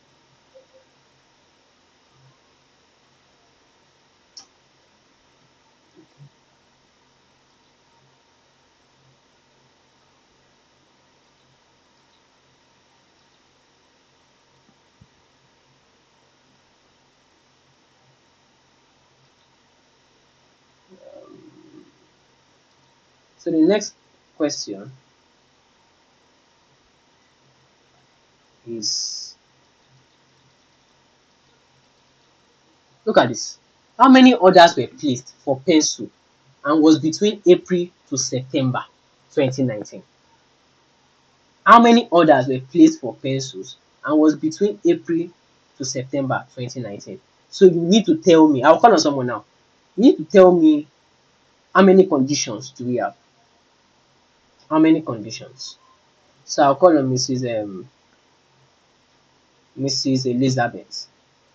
So the next question is, look at this. How many orders were placed for pencil and was between April to September 2019? How many orders were placed for pencils and was between April to September 2019? So you need to tell me, I'll call on someone now. You need to tell me how many conditions do we have? How many conditions? So I'll call on Mrs. Elizabeth.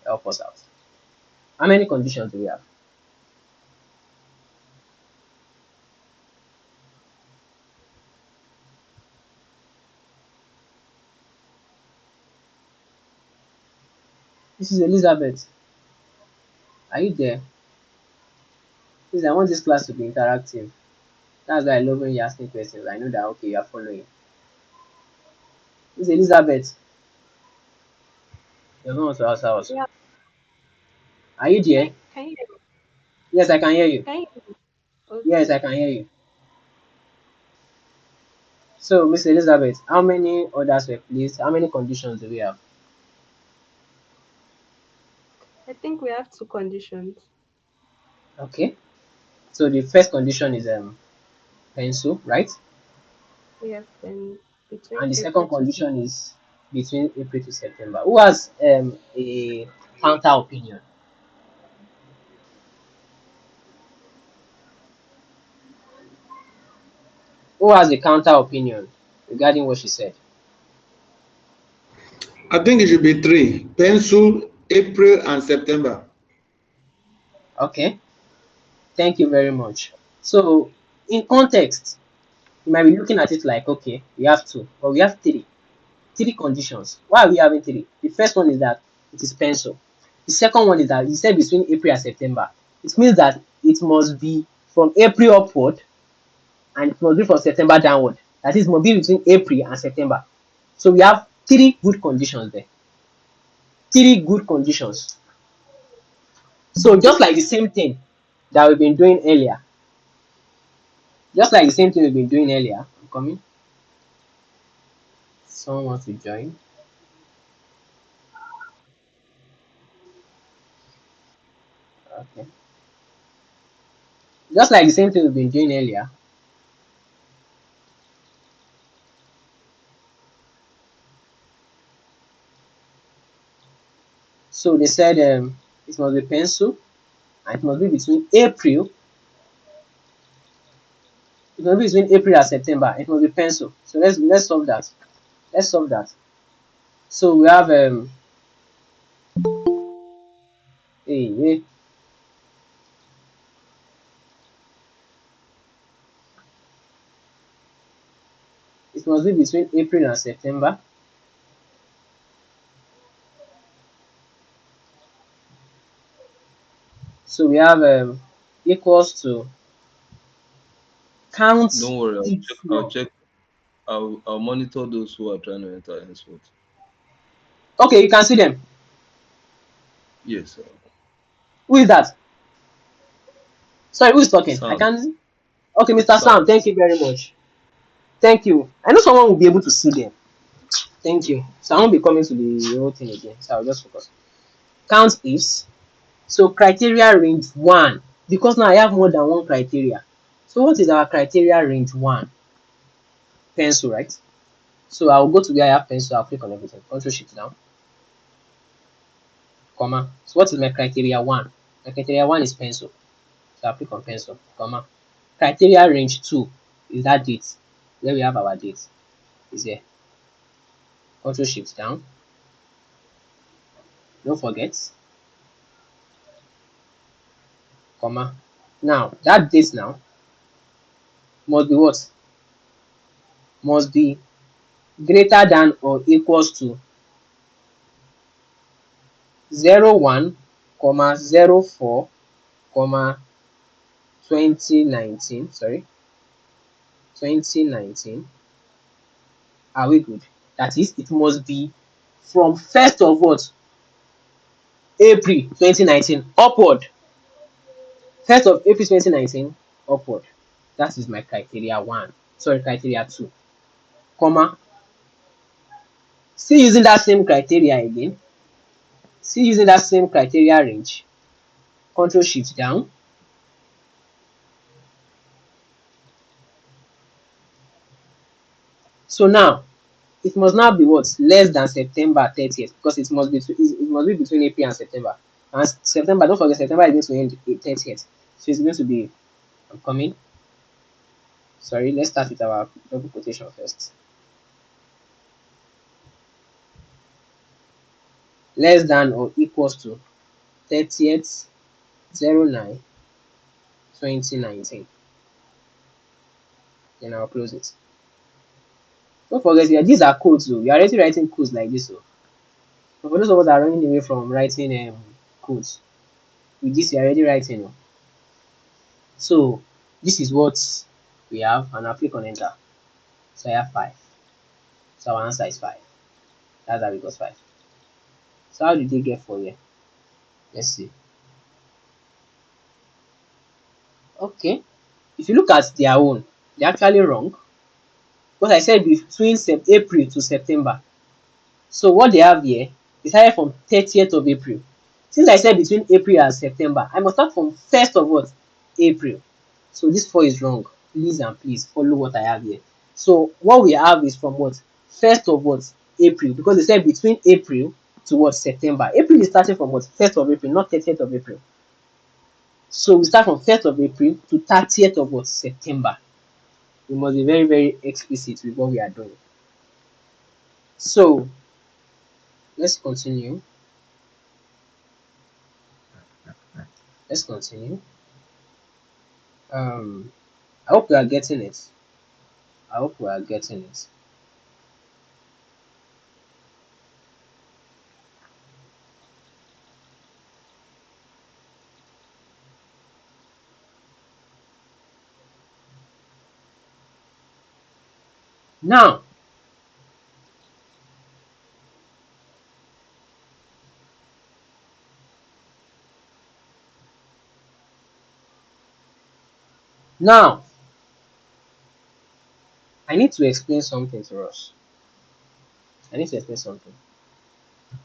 Help us out. How many conditions do we have? Mrs. Elizabeth, are you there? Please, I want this class to be interactive. That's why I love when you're asking questions. I know that okay, you're following. Mrs. Elizabeth, you're going to answer us. Yeah, Are you there? can you hear me? Yes, I can hear you. Can you hear me? Yes, Okay. I can hear you. So, Miss Elizabeth, how many orders were placed? How many conditions do we have? I think we have two conditions. Okay. So the first condition is pencil, right? Yes, then between And the April second to condition September. is between April to September. Who has a counter opinion? Who has a counter opinion regarding what she said? I think it should be three: pencil, April, and September. Okay, thank you very much. So, in context, you might be looking at it like, okay, we have two, but we have three. Three conditions. Why are we having three? The first one is that it is pencil. The second one is that you said between April and September. It means that it must be from April upward and it must be from September downward. That is, must be between April and September. So we have three good conditions there. Three good conditions. So just like the same thing that we've been doing earlier, just like the same thing we've been doing earlier. I'm coming. Someone wants to join. Okay. Just like the same thing we've been doing earlier. So they said it must be pencil and it must be between April. It must be between April and September. It must be pencil. So let's solve that. Let's solve that. So we have it must be between April and September. So we have equals to count Don't worry, I'll it check. I'll from. check. I'll monitor those who are trying to enter henceforth. Okay, you can see them. Yes, Who is that? Sorry, who is talking? I Sam. can. Okay, Mr. Sam. Sam. Thank you very much. Thank you. I know someone will be able to see them. Thank you. So I won't be coming to the whole thing again. So I'll just focus. Count ifs. So criteria range one. Because now I have more than one criteria. So what is our criteria range one? Pencil, right? So I'll go to where I have pencil. I'll click on everything. Control shift down, comma. So what is my criteria one? My criteria one is pencil. So I'll click on pencil, comma. Criteria range two is that date. Where we have our date is here. Control shift down. Don't forget, comma. Now that date now must be what? Must be greater than or equals to 01, comma 04, comma 2019. Sorry, 2019. Are we good? That is, it must be from 1st of what? April 2019 upward. 1st of April 2019 upward. That is my criteria one. Sorry, criteria two. Comma. Still using that same criteria again. Still using that same criteria range. Control shift down. So now it must now be what? Less than September 30th because it must be between April and September. And September, don't forget September is going to end 30th. So it's going to be, I'm coming. Sorry, let's start with our double quotation first. Less than or equals to 30th 09 2019. Then I'll close it. Don't forget, yeah, these are codes. So we are already writing codes like this. So but for those of us that are running away from writing codes, with this you're already writing. So this is what we have, and I'll click on enter. So I have 5. So our answer is 5. That's how we got 5. So how did they get 4 here? Let's see. Okay. If you look at their own, they're actually wrong. Because I said between April to September. So what they have here is started from 30th of April. Since I said between April and September, I must start from 1st of what? April. So this 4 is wrong. Please and please follow what I have here. So what we have is from what? 1st of what? April. Because they said between April to what? September. April is starting from what? 1st of April, not 30th of April. So we start from 1st of April to 30th of what? September. We must be very, very explicit with what we are doing. So let's continue. Let's continue. I hope we are getting it. I hope we are getting it. Now, now, I need to explain something to us. I need to explain something.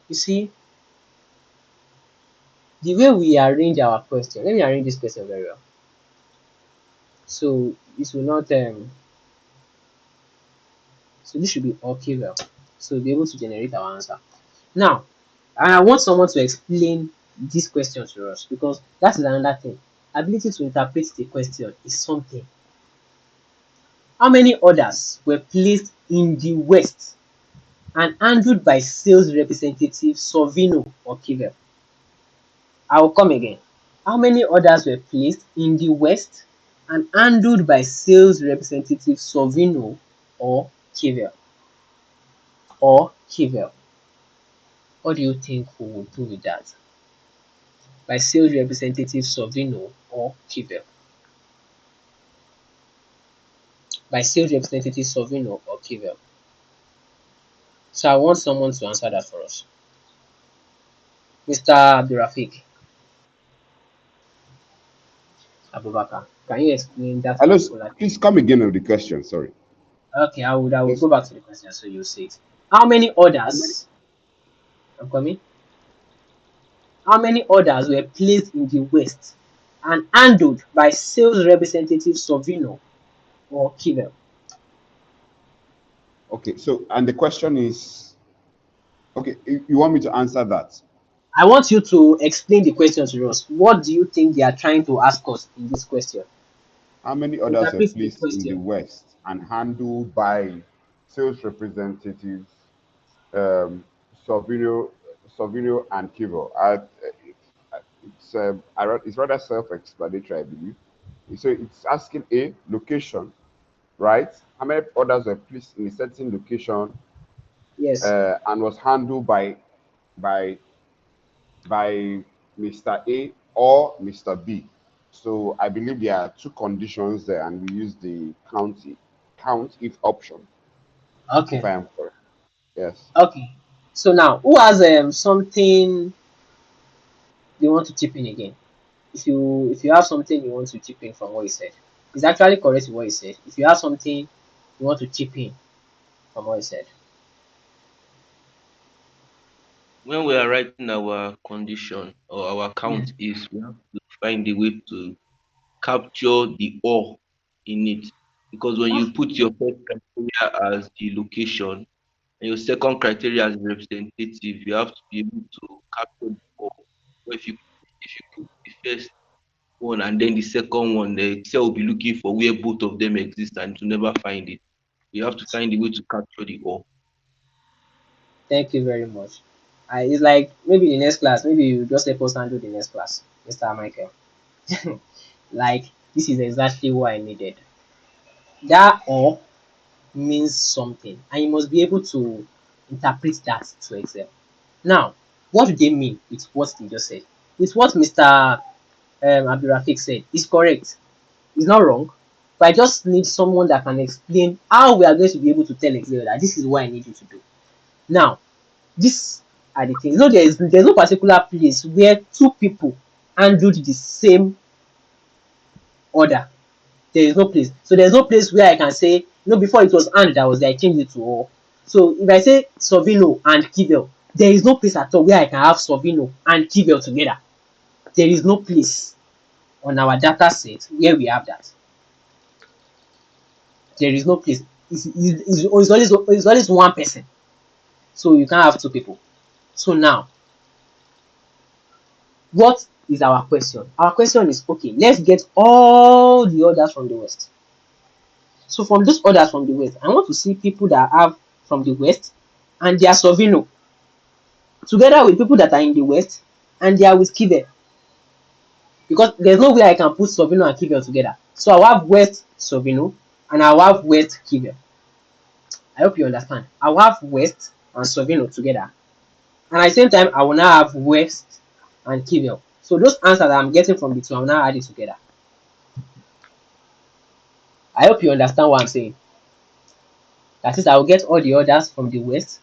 You see, the way we arrange our question, let me arrange this question very well. So it will not so this should be okay well. So we'll be able to generate our answer. Now, I want someone to explain this question to us because that is another thing. Ability to interpret the question is something. How many orders were placed in the West and handled by sales representative Sovino or Kivel? I will come again. How many orders were placed in the West and handled by sales representative Sovino or Kivel? Or Kivel? What do you think we will do with that? By sales representative Sovino or Kivel? By sales representative Sovino or Kivel? So I want someone to answer that for us. Mr. Abdurrafik Abubakar, can you explain that Hello, particular thing? please come again with the question. Sorry. Okay, I would go Yes. back to the question so you see it. How many orders, I'm coming, how many orders were placed in the West and handled by sales representative Sovino or Kivel? Okay. So, and the question is, okay, you want me to answer that? I want you to explain the question to us. What do you think they are trying to ask us in this question? How many orders were Interpret the placed in the question. West and handled by sales representatives um, Savino, Savino and Kivo? It's rather self-explanatory, I believe. So it's asking a location, right? How many orders were placed in a certain location Yes. and was handled by by Mr. A or Mr. B? So I believe there are two conditions there, and we use the count if option, if Okay. I am correct. Yes. Okay. So now, who has something they want to chip in again? If you have something you want to chip in from what he said, it's actually correct with what he said. If you have something you want to chip in from what he said, When we are writing our condition or our yeah. count is, we have to find a way to capture the or in it. Because when you put your first criteria as the location and your second criteria as representative, you have to be able to capture the or. But if you put the first one and then the second one, the Excel will be looking for where both of them exist and to never find it. You have to find a way to capture the or. Thank you very much. It's like maybe the next class, maybe you just help us handle the next class, Mr. Michael. Like this is exactly what I needed. That or means something, and you must be able to interpret that to Excel. Now, what do they mean with what they just said? With what Mr. Abdurrafik said is correct. It's not wrong. But I just need someone that can explain how we are going to be able to tell Excel that this is what I need you to do. Now, these are the things. There's no particular place where two people handled the same order. There is no place. So there's no place where I can say, before it was and that was there, I changed it to or. So if I say Sovino and Kivel, there is no place at all where I can have Sovino and Kivel together. There is no place on our data set where we have that. There is no place. It's always one person. So you can't have two people. So now, what is our question? Our question is, okay, let's get all the orders from the West. So from those orders from the West, I want to see people that have from the West and they are Sovino together with people that are in the West and they are with Kive. because there's no way I can put Sovino and Kivel together. So I'll have West Sovino and I'll have West Kivel. I hope you understand. I'll have West and Sovino together. And at the same time, I will now have West and Kivel. So those answers that I'm getting from the two, I will now add it together. I hope you understand what I'm saying. That is, I will get all the orders from the West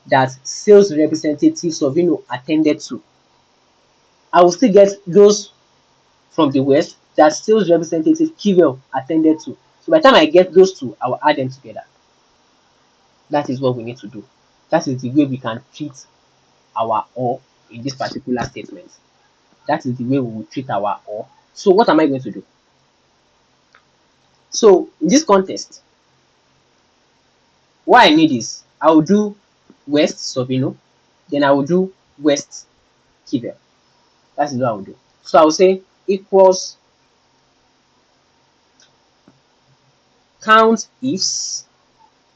that sales representative Sovino attended to. I will still get those from the West that sales representative Kivel attended to. So by the time I get those two, I will add them together. That is what we need to do. That is the way we can treat our or in this particular statement. That is the way we will treat our or. So what am I going to do? So in this context, what I need is I will do West Sovino, then I will do West Kivel. That is what I will do. So I will say equals count ifs,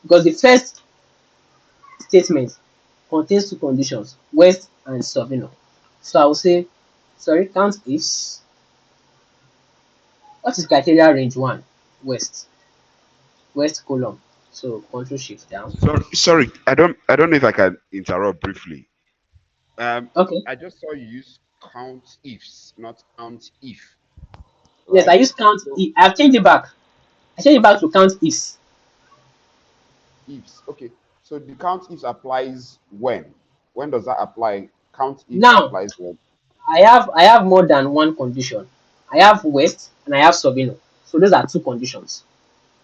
because the first statement contains two conditions, West and Sovino. So I will say, sorry, count ifs. What is criteria range 1? West. West column. So control shift down. Sorry, I don't know if I can interrupt briefly. Okay. I just saw you use count ifs, not count if, Yes, I right? use count So if. I've changed it back. I changed it back to count ifs. ifs, okay. So the count ifs applies when? When does that apply? Count ifs Now applies when? I have more than one condition. I have West and I have Sovino. So those are two conditions.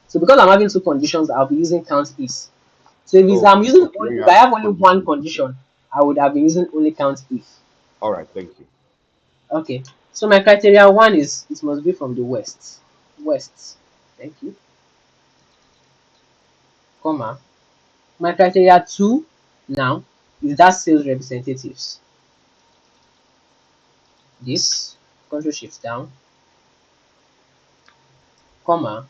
So because I'm having two conditions, I'll be using count ifs. So if it's, Oh, I'm using okay. only, When you if I have have only one conditions. condition, I would have been using only count if. All right, thank you. Okay. So my criteria 1 is it must be from the West. West. Thank you. Comma. My criteria 2 now is that sales representatives. This control shift down, comma,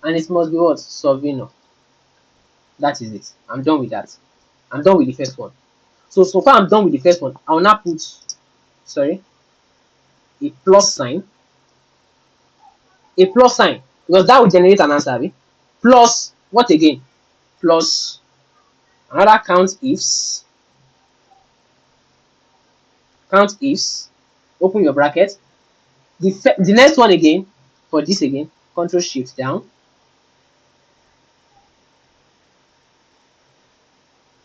and it must be what? Sovino. That is it. I'm done with that. I'm done with the first one. So far I'm done with the first one. I'll now put, sorry, a plus sign. A plus sign. Because that will generate an answer. Abi? Plus what again? Plus another count ifs. Count ifs. Open your bracket. The next one again, for this again, control shift down.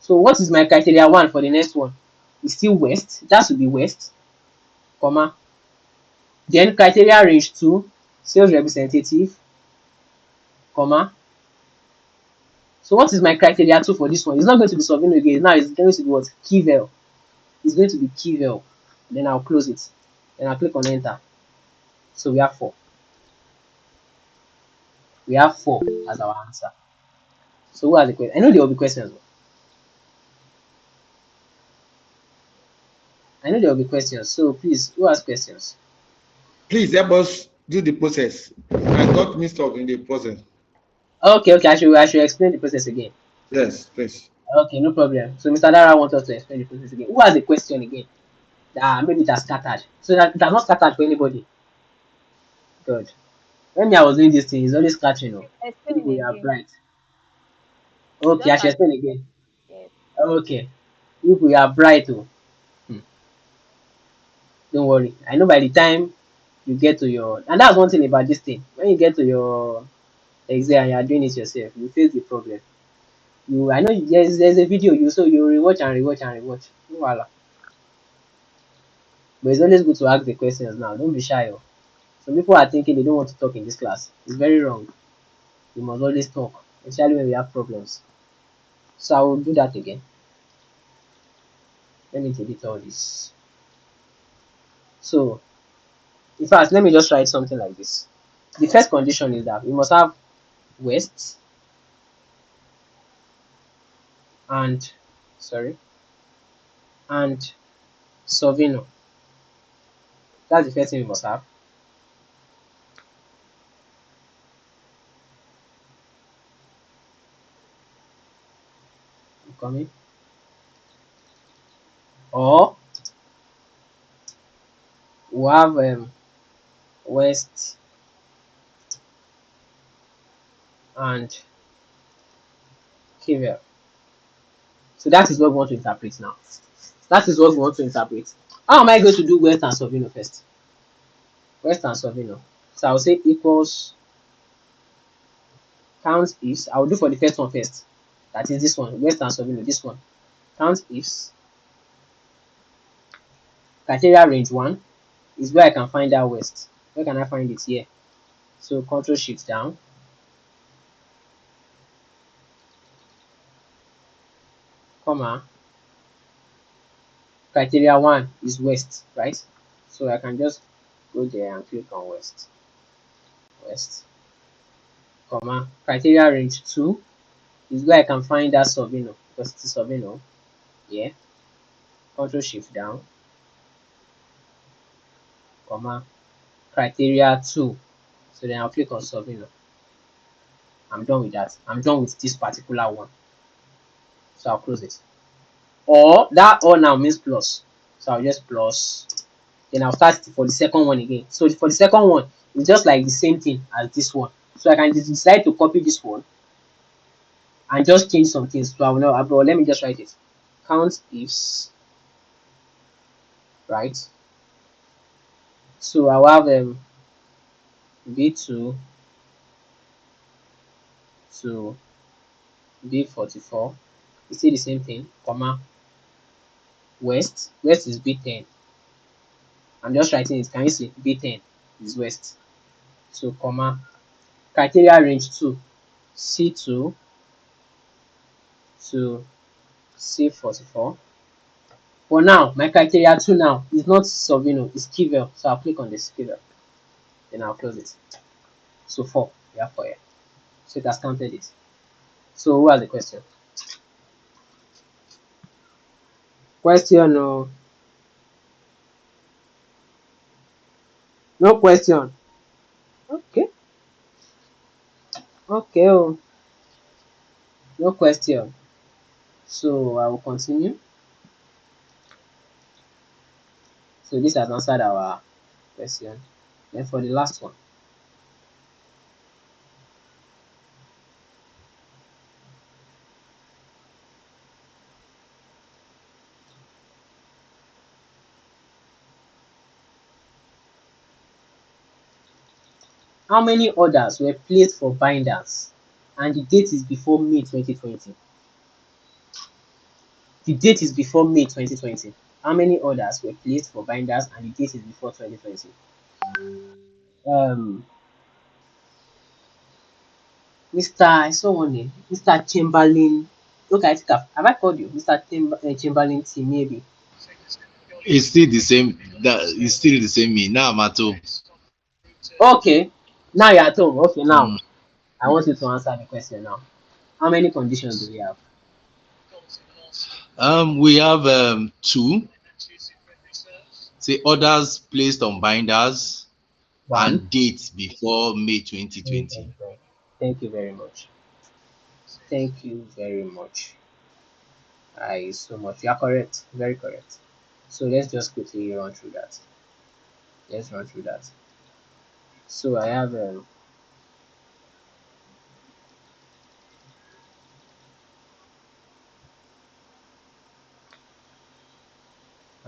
So what is my criteria 1 for the next one? It's still West. That should be West, comma. Then criteria range 2, sales representative, comma. So what is my criteria 2 for this one? It's not going to be Sovino again. Now it's going to be what? Kivel. It's going to be Kivel. Then I'll close it. Then I'll click on enter. So we have 4. We have 4 as our answer. So who has the question? I know there will be questions. I know there will be questions. So please, who has questions? Please help us do the process. I got mixed up in the process. Okay. I should explain the process again. Yes, please. Okay, no problem. So Mr. Dara wants us to explain the process again. Who has a question again? Maybe it has scattered. So that it has not scattered for anybody. Good. When I was doing this thing, it's always scattering. Oh. Explain People are again. bright. Okay, I Just should as explain again. yes. Okay. People are bright. Oh. Hmm. Don't worry. I know by the time you get to your, and that's one thing about this thing. When you get to your exam and you're doing it yourself, you face the problem. I know there's a video you rewatch and rewatch and rewatch. No wahala. But it's always good to ask the questions now. Don't be shy. Oh. Some people are thinking they don't want to talk in this class. It's very wrong. You must always talk, especially when we have problems. So I will do that again. Let me delete all this. So, in fact, let me just write something like this. The first condition is that we must have West and, sorry, and Sovino. That's the first thing we must have. I'm coming. Or we have west, and Kivel. So that is what we want to interpret now. That is what we want to interpret. How am I going to do west and Sovino first? West and Sovino. So I will say equals count ifs. I will do for the first one first. That is this one, west and Sovino, this one. Count ifs. Criteria range 1 is where I can find out west. Where can I find it? Here. So control shift down, comma. Criteria 1 is west, right? So I can just go there and click on west. West, comma. Criteria range 2 is where I can find that Sovino because it's Sovino. Yeah. Control shift down, comma. Criteria 2. So then I'll click on Sovino. I'm done with that. I'm done with this particular one. So I'll close it. Or that or now means plus. So I'll just plus. Then I'll start for the second one again. So for the second one, it's just like the same thing as this one. So I can decide to copy this one and just change some things. So I will not, but let me just write it. Count ifs, right? So I will have B2 to B44. You see the same thing, comma. West. West is B10. I'm just writing it. Can you see? B10 is west. So comma. Criteria range 2. C2 to C44. For now, my criteria 2 now is not Sovino, it's Kivel. So I'll click on this Kivel. Then I'll close it. So 4. We have 4 here. So it has counted it. So who has the question? Question no. No question. Okay. Okay. Oh. No question. So I will continue. So this has answered our question. Then for the last one. How many orders were placed for binders and the date is before May 2020? The date is before May 2020. How many orders were placed for binders and the date is before 2020? Um, Mr. I saw one name, Mr. Chamberlain. Okay, I think have I called you, Mr. Chamberlain T maybe. It's still the same. That it's still the same me. Now I'm at home. Okay, now you're at home. Okay, now Mm. I want you to answer the question now. How many conditions do we have? We have two. Say orders placed on binders One. and dates before May May 2020. 2020. Thank you very much. Thank you very much. I so much. You are correct. Very correct. So let's just quickly run through that. Let's run through that. So I have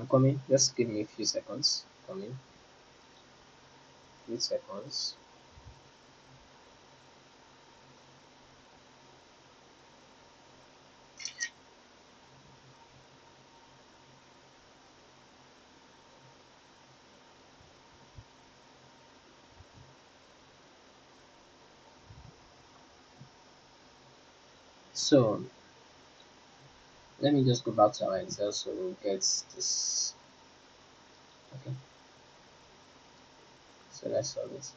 I'm coming. Just give me a few seconds. Coming. Few seconds. So let me just go back to our Excel so we'll get this. Okay. So let's solve it.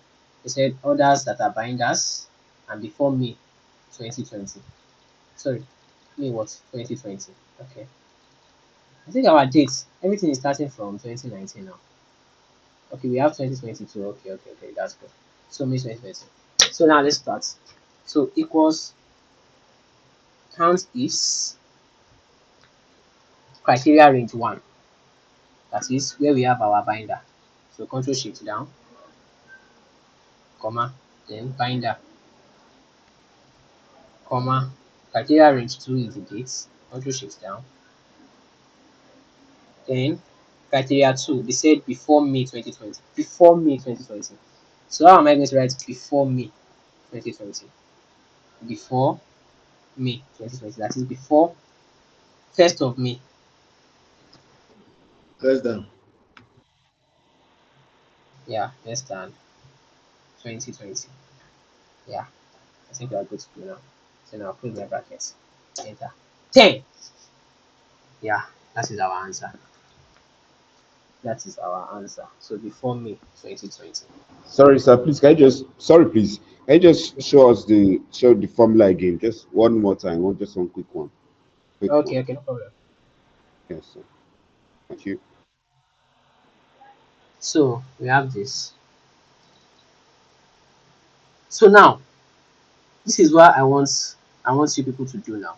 We said orders that are binders and before May 2020. Sorry, May what? 2020. Okay. I think our dates, everything is starting from 2019 now. Okay, we have 2022. Okay, that's good. So May 2020. So now let's start. So equals count ifs criteria range 1. That is where we have our binder. So control shift down, comma, then binder, comma, criteria range 2 is the date, control shift down, then criteria 2, they said before May 2020, before May 2020. So how am I going to write before May 2020? Before May 2020, that is before 1st of May. Less than. Yeah, less than 2020. Yeah, I think we are good to go now. So now close my brackets, enter. 10. Yeah, that is our answer. That is our answer. So before May 2020. Sorry, sir. Please, please. Can you just show the formula again? Just one more time. Just one quick one. Quick one. Okay, okay, no problem. Yes, sir. Thank you. So we have this. So now this is what I want you people to do now.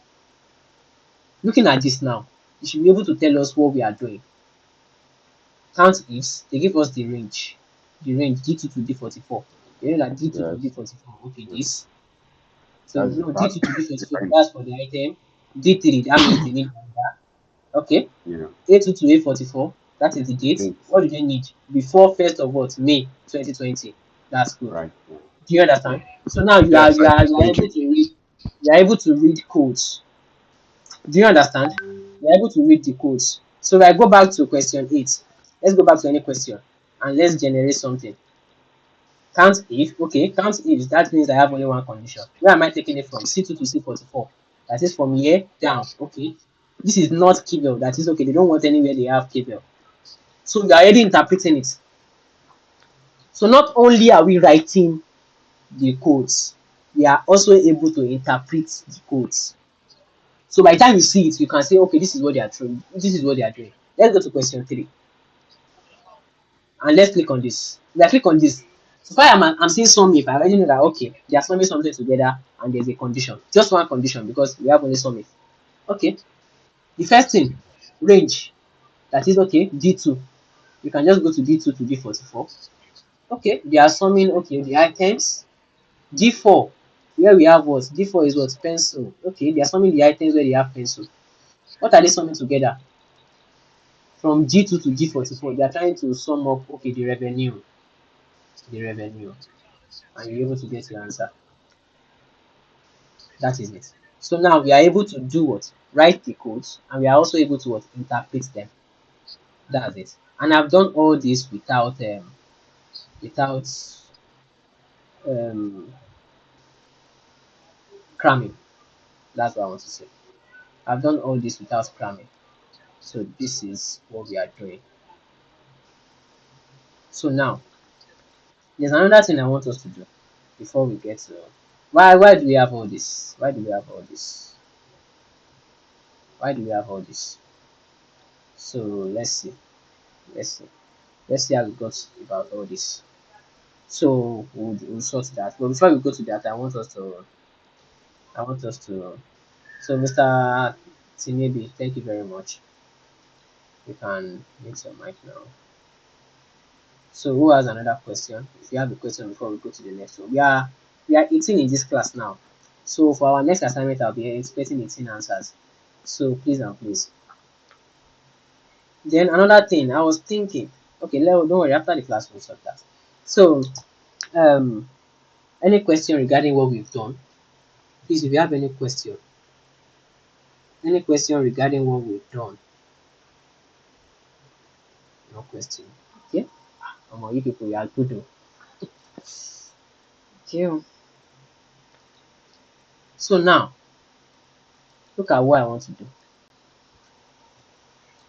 Looking at this now, you should be able to tell us what we are doing. Count ifs, they give us the range D2 to D44. You know that D2 to Yes. D44, okay, Yes. this. So That's the no, part. D2 to D44, Right. that's for the item. D3, that means they need binder. Okay. Yeah. A2 to A44, that is the date. Date. What do they need? Before 1st of what? May 2020. That's good. Right. Yeah. Do you understand? So now you are Yes, you I are you are thank able you. to read codes. Do you understand? You're able to read the codes. So if I go back to question 8, let's go back to any question and let's generate something. Count if, okay, count if, that means I have only one condition. Where am I taking it from? C2 to C44. That is from here down, okay. This is not cable, that is okay, they don't want anywhere they have cable. So we are already interpreting it. So not only are we writing the codes, we are also able to interpret the codes. So by the time you see it, you can say, okay, this is what they are doing. This is what they are doing. Let's go to question 3 and let's click on this. If I click on this, so far I'm seeing some if I already know that okay, they are summing something together and there's a condition. Just one condition because we have only some if. Okay. The first thing, range. That is okay, D2. You can just go to D2 to D44. Okay, they are summing okay the items. D4, where we have what? D4 is what? Pencil. Okay, they are summing the items where they have pencil. What are they summing together? From G2 to G44, they are trying to sum up okay the revenue, and you're able to get your answer. That is it. So now we are able to do what? Write the codes, and we are also able to what? Interpret them. That's it. And I've done all this without um cramming. That's what I want to say. I've done all this without cramming. So this is what we are doing. So now there's another thing I want us to do before we get to why do we have all this? Why do we have all this? Why do we have all this? So let's see. Let's see. Let's see how we got about all this. So we'll sort that. But before we go to that, I want us to so Mr. Tinebi, thank you very much. You can mute your mic now. So who has another question? If you have a question before we go to the next one. We are 18 in this class now. So for our next assignment, I'll be expecting 18 answers. So please and please. Then another thing I was thinking, okay, don't worry, after the class we'll sort that. So um any question regarding what we've done? Please, if you have any question regarding what we've done, no question. Okay? You people, you are good. Okay. So now, look at what I want to do.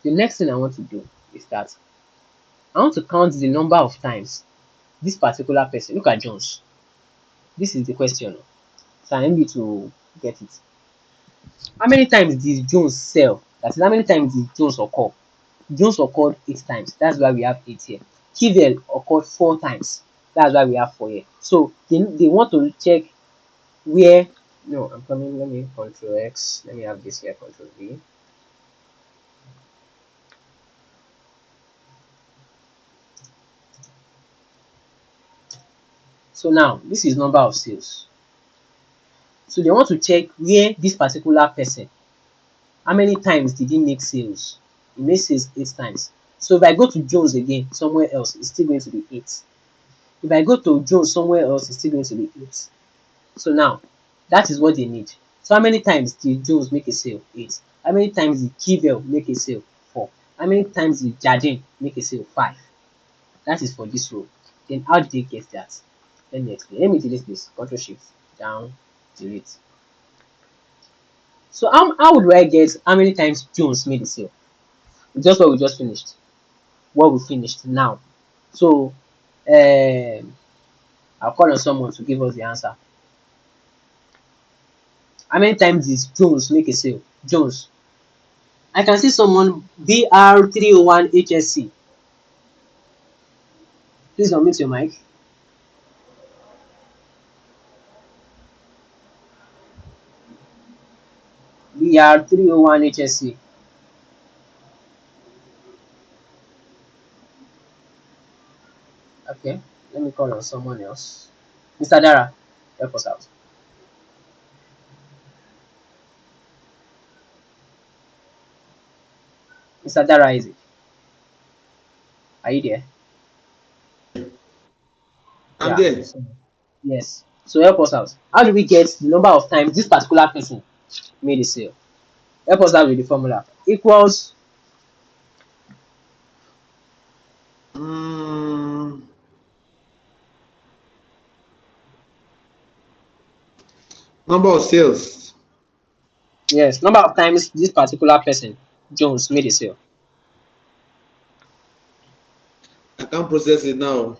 The next thing I want to do is that I want to count the number of times this particular person. Look at Jones. This is the question. So I need you to get it. How many times did Jones sell? That is, how many times did Jones occur? Jones occurred 8 times. That's why we have 8 here. Kivel occurred 4 times. That's why we have 4 here. So they want to check where. No, I'm coming. Let me control X. Let me have this here. Control V. So now this is number of sales. So they want to check where this particular person, how many times did he make sales? He made sales 8 times. So if I go to Jones again somewhere else, it's still going to be 8. If I go to Jones somewhere else, it's still going to be 8. So now that is what they need. So how many times did Jones make a sale? 8. How many times did Kivel make a sale? 4. How many times did Jardine make a sale? 5. That is for this row. Then how did they get that? Let me explain. Let me delete this. Control Shift down, delete. So how do I get how many times Jones made the sale? Just what we just finished. What we finished now. So I'll call on someone to give us the answer. How many times did Jones make a sale? Jones. I can see someone BR301 HSC. Please unmute your mic. BR301 HSC. Okay, let me call on someone else. Mr. Dara, help us out. Mr. Dara Isaac, are you there? I'm Yeah. there. So, yes. So help us out. How do we get the number of times this particular person made a sale? Help us out with the formula. Equals Number of sales. yes, number of times this particular person, Jones, made a sale. I can't process it now.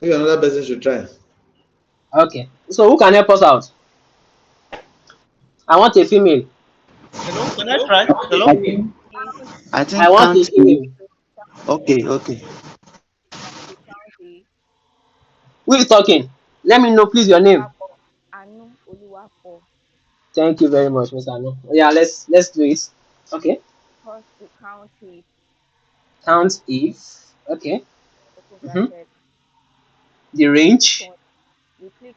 Maybe another person should try. Okay. So who can help us out? I want a female. Hello, can I try? I Hello? think Count, I I think want a count if female. okay, okay. okay, count A. Who is talking? Let me know, please, your name. Oluwapo. Anu Oluwapo. Thank you very much, Mr. Anu. Yeah, let's do it. Okay. First we count it. Count if. Okay. Open Mm-hmm. bracket. The We click range.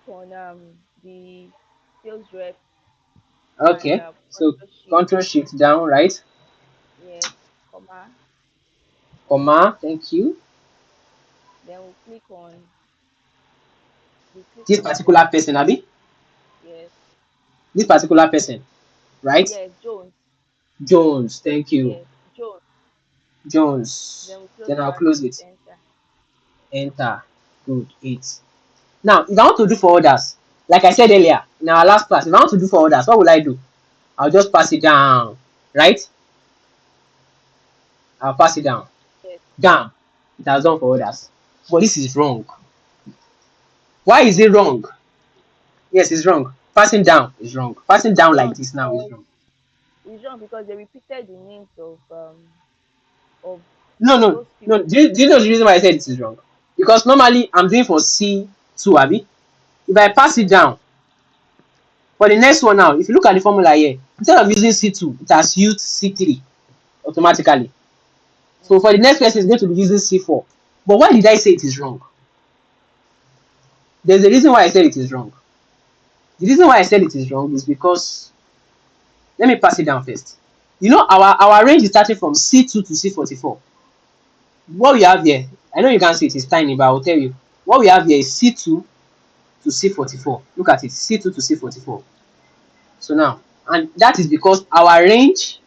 on the sales rep and Okay. So control shift. control shift down, right? Yes, comma. Comma. Thank you. Then we click This on particular person, Abby. yes, This particular person, right? yes, Jones. Jones. Thank you. Yes, Jones. Jones. Then we close Then I'll bracket, close it. enter. Enter. Good. 8. Now, if I want to do for others, like I said earlier in our last class, if I want to do for others, what will I do? I'll just pass it down, right? I'll pass it down. Yes. Down. It has done for others. But this is wrong. Why is it wrong? Yes, it's wrong. Passing down is wrong. Passing It's down like wrong this now is because wrong. they repeated the names of No, no, those no. people. Do you know the reason why I said it is wrong? Because normally I'm doing for C2, Abby. If I pass it Yes. down, for the next one now, if you look at the formula here, instead of using C2, it has used C3 automatically. So for the next person, it's going to be using C4. But why did I say it is wrong? There's a reason why I said it is wrong. The reason why I said it is wrong is because, let me pass it down first. You know, our range is starting from C2 to C44. What we have here, I know you can't see it, it's tiny, but I will tell you. What we have here is C2 to C44. Look at it, C2 to C44. So now, and that is because our range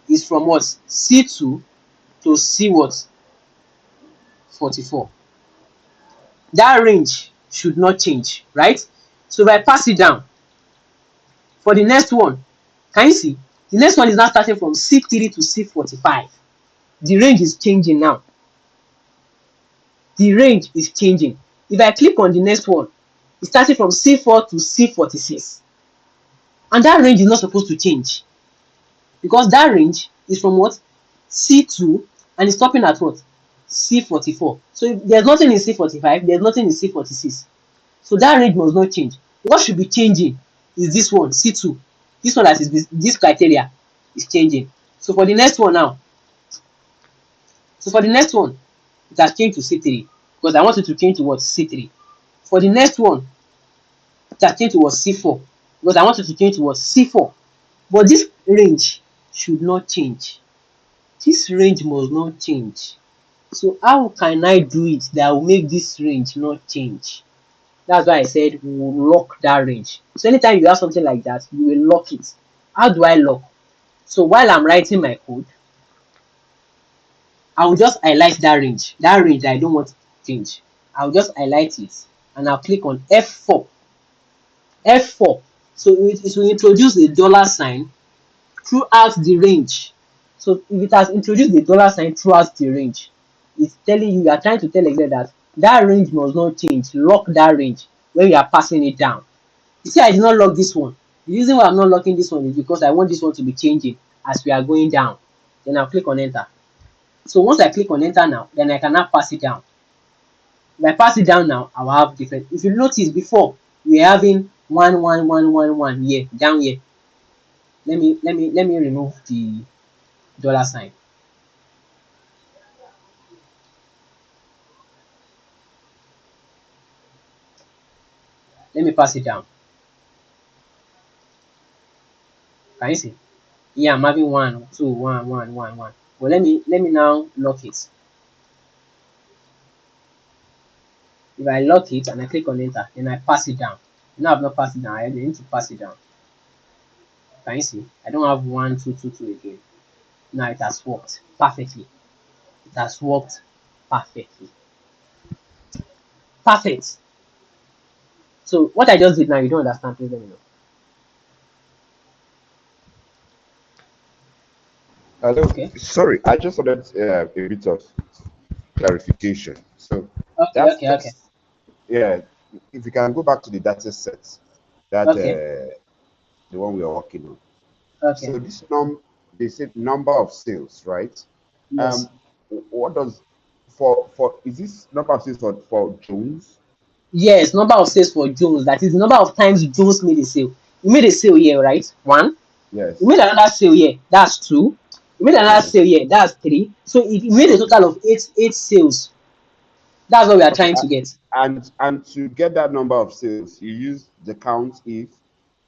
is from what? C2 to C what? 44. That range should not change, right? So if I pass it down, for the next one, can you see? The next one is now starting from C3 to C45. The range is changing now. The range is changing. If I click on the next one, it's starting from C4 to C46. And that range is not supposed to change because that range is from what? C2 and it's stopping at what? C44. So if there's nothing in C45, there's nothing in C46. So that range must not change. What should be changing is this one, C2. This one that is this criteria is changing. So for the next one now, it has changed to C3 because I want it to change to what? C3. For the next one, that change was C4 because I wanted to change towards C4. But this range should not change. This range must not change. So how can I do it that will make this range not change? That's why I said we will lock that range. So anytime you have something like that, you will lock it. How do I lock? So while I'm writing my code, I will just highlight that range that I don't want to change. I'll just highlight it and I'll click on F4. F4. So it will introduce a dollar sign throughout the range. So if it has introduced the dollar sign throughout the range, it's telling you, you are trying to tell Excel that that range must not change. Lock that range when you are passing it down. You see, I did not lock this one. The reason why I'm not locking this one is because I want this one to be changing as we are going down. Then I'll click on enter. So once I click on enter now, then I can now pass it down. If I pass it down now, I will have different. If you notice before, we're having 1 1 1 1 1 here, down here. Let me remove the dollar sign. Let me pass it down. Can you see? Yeah, I'm having 1 2 1 1 1 1. But let me now lock it. If I lock it and I click on enter, then I pass it down. Now I've not passed it down. I need to pass it down. Can you see? I don't have 1 2 2 2 again. Now it has worked perfectly. It has worked perfectly. Perfect. So what I just did now, you don't understand, please let me know. Hello. Okay. Sorry, I just wanted a bit of clarification. So Okay, that okay, okay. first, yeah, if you can go back to the data set, that Okay. the one we are working on. Okay. So this they said number of sales, right? Yes. Um, what does for is this number of sales for Jones? Yes, number of sales for Jones. That is the number of times Jones made a sale. You made a sale here, right? 1. You Yes. made another sale here. That's 2. You made another Yes. sale here. That's 3. So it made a Okay. total of eight sales. That's what we are Okay. trying to get. And to get that number of sales, you use the count if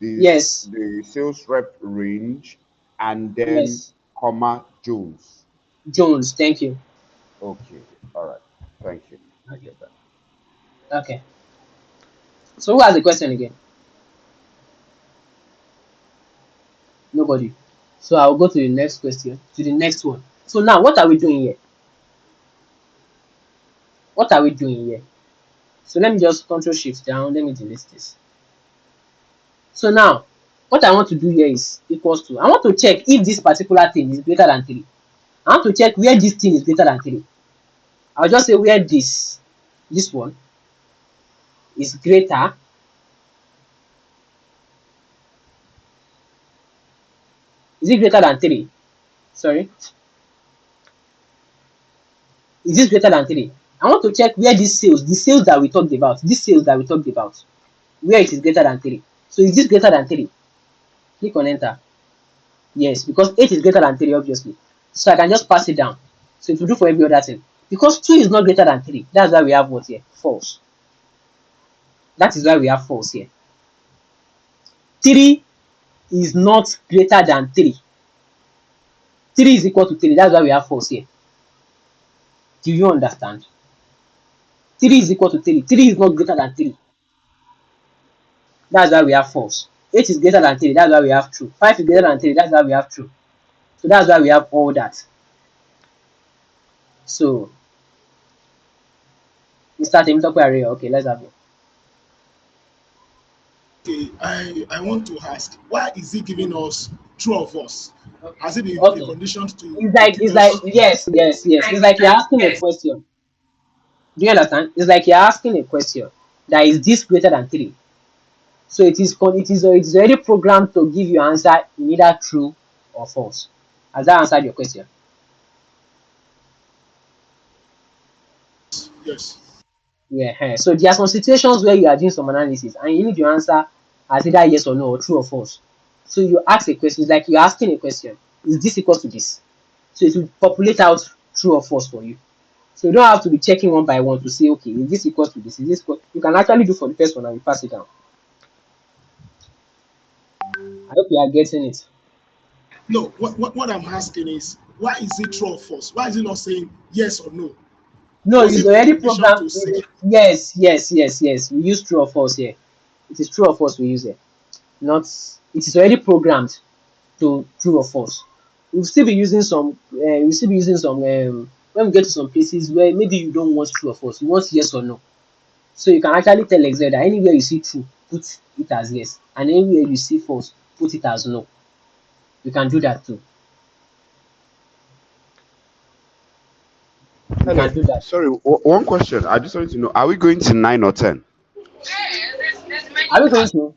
Yes. the sales rep range and then Yes. comma Jones. Jones. Thank you. Okay. All right. Thank you. Okay. Okay. So who has the question again? Nobody. So I'll go to the next question. To the next one. So now what are we doing here? What are we doing here? So let me just control shift down. Let me delete this. So now what I want to do here is equals to. I want to check if this particular thing is greater than 3. I want to check where this thing is greater than 3. I'll just say where this one is greater. Is it greater than 3? Sorry. Is this greater than 3? I want to check where the sales that we talked about, where it is greater than 3. So is this greater than 3? Click on enter. Yes, because 8 is greater than 3, obviously. So I can just pass it down. So it will do for every other thing. Because 2 is not greater than 3. That's why we have what here? False. That is why we have false here. 3 is not greater than 3. 3 is equal to 3. That's why we have false here. Do you understand? 3 is equal to 3. 3 is not greater than 3. That's why we have false. 8 is greater than 3. That's why we have true. 5 is greater than 3. That's why we have true. So that's why we have all that. So, Mr. Temitope Array, okay, let's have it. Okay, I want to ask, why is he giving us true or false? Has it been a Okay. condition to It's give like, us? yes. It's like you're asking a question. Do you understand? It's like you're asking a question that is this greater than 3. So it is already programmed to give you answer in either true or false. Has that answered your question? Yes. Yeah. So there are some situations where you are doing some analysis and you need your answer as either yes or no or true or false. So you ask a question, it's like you're asking a question. Is this equal to this? So it will populate out true or false for you. So you don't have to be checking one by one to say, okay, is this equal to this? Is this equal? You can actually do for the first one and you pass it down. I hope you are getting it. No, what I'm asking is, why is it true or false? Why is it not saying yes or no? No, Was it's it already precondition programmed. to say? Yes, yes, yes, yes. We use true or false here. It is true or false we use here. Not. It is already programmed to true or false. We'll still be using some. We'll still be using some. When we get to some places where maybe you don't want true or false, you want yes or no. So you can actually tell Excel that anywhere you see true, put it as yes, and anywhere you see false, put it as no. You can do that too. You Hello. can do that. Sorry, one question. I just wanted to know: are we going to 9 or 10? Are we going to?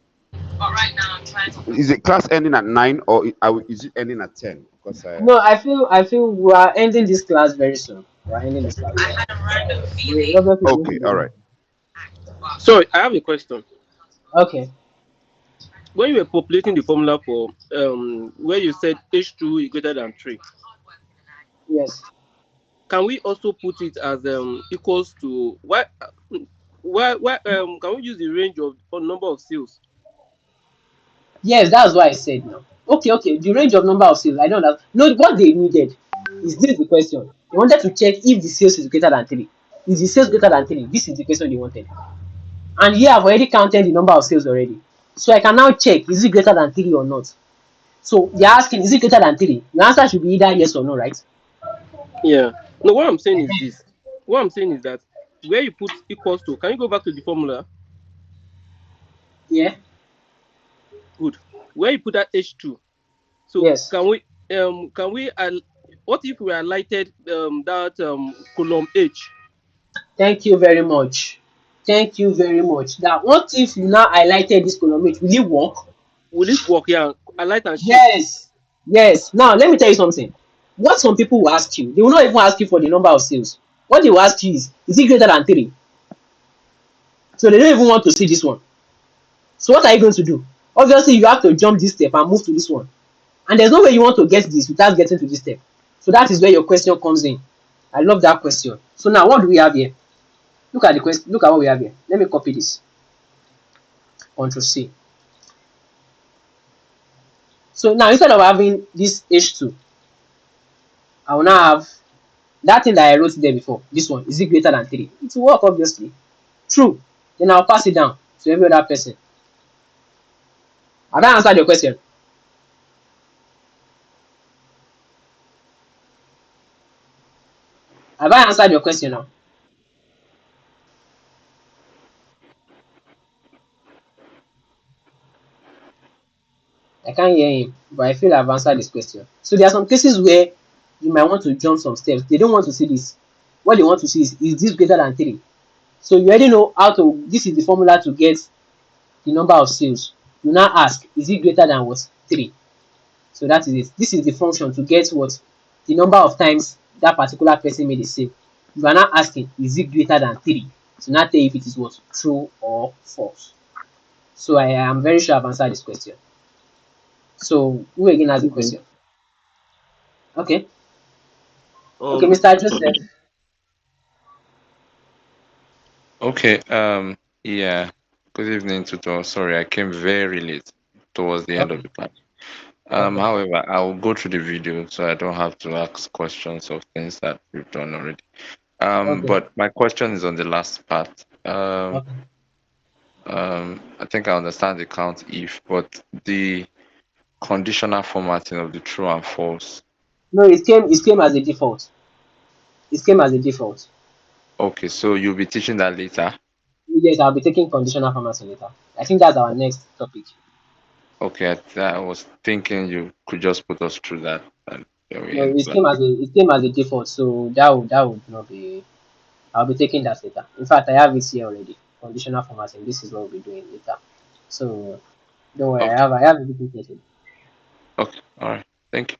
Is it class ending at 9 or is it ending at 10? Because No, I feel we are ending this class very soon. We are ending this class very soon. We obviously going to okay, all be right. So I have a question. okay. When you were populating the formula for where you said H2 is greater than 3, Yes. can we also put it as equals to why can we use the range of or number of cells? Yes, that's what I said now. Okay, okay. The range of number of sales. I don't know. No, what they needed is this the question. They wanted to check if the sales is greater than 3. Is the sales greater than 3? This is the question they wanted. And here I've already counted the number of sales already. So I can now check is it greater than 3 or not. So they're asking, is it greater than 3? The answer should be either yes or no, right? Yeah. No, what I'm saying is this. What I'm saying is that where you put equals to, can you go back to the formula? Yeah. Good. Where you put that H2. So Yes. what if we highlighted that column H? Thank you very much. Thank you very much. Now, what if you now highlighted this column? Will it work? Will it work? Yeah. Highlight and shift. Yes. Yes. Now, let me tell you something. What some people will ask you, they will not even ask you for the number of sales. What they will ask you is it greater than 3? So they don't even want to see this one. So what are you going to do? Obviously, you have to jump this step and move to this one. And there's no way you want to get this without getting to this step. So that is where your question comes in. I love that question. So now, what do we have here? Look at the question. Look at what we have here. Let me copy this. Control C. So now, instead of having this H2, I will now have that thing that I wrote there before. This one, is it greater than 3? It will work, obviously. True. Then I'll pass it down to every other person. Have I answered your question? Have I answered your question now? I can't hear him, but I feel I've answered this question. So there are some cases where you might want to jump some steps. They don't want to see this. What they want to see is this greater than 3? So you already know how to, this is the formula to get the number of sales. You now ask, is it greater than what? 3. So that is it. This is the function to get what? The number of times that particular person made a sale. You are now asking, is it greater than 3? To now tell you if it is what? True or false. So I am very sure I've answered this question. So who again has a Okay. question? Okay. Okay, Um, Mr. Joseph. Okay, yeah. Good evening, tutor. Sorry, I came very late towards the end of Okay. the class. Okay. However, I'll go through the video so I don't have to ask questions of things that we've done already. Okay. But my question is on the last part. Okay. I think I understand the count if, but the conditional formatting of the true and false. No, it came as a default. It came as a default. Okay, so you'll be teaching that later. Yes, I'll be taking conditional formatting later. I think that's our next topic. Okay, I was thinking you could just put us through that and then we No, end it class. came as a default, so that would not be. I'll be taking that later. In fact, I have it here already. Conditional formatting. This is what we'll be doing later. So don't worry, Okay, I have everything settled. okay, all right. Thank you.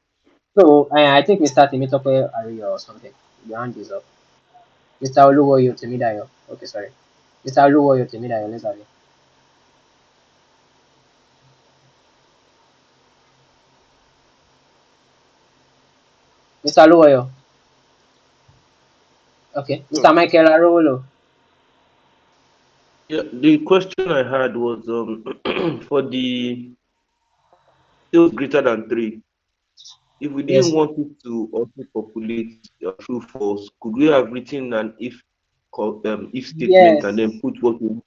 So I think Mr. Timitope Ario or something. Your hand is up. Mr. Oluwoyo Temidayo. Okay, sorry. Mr. Oluwoyo Temidayo, let's have it. Mr. Oluwoyo. Okay. So, Mr. Michael Arolo. Yeah, the question I had was for the sales greater than 3. If we didn't Yes. want it to also populate true false, could we have written an if statement and then Yes. put what we want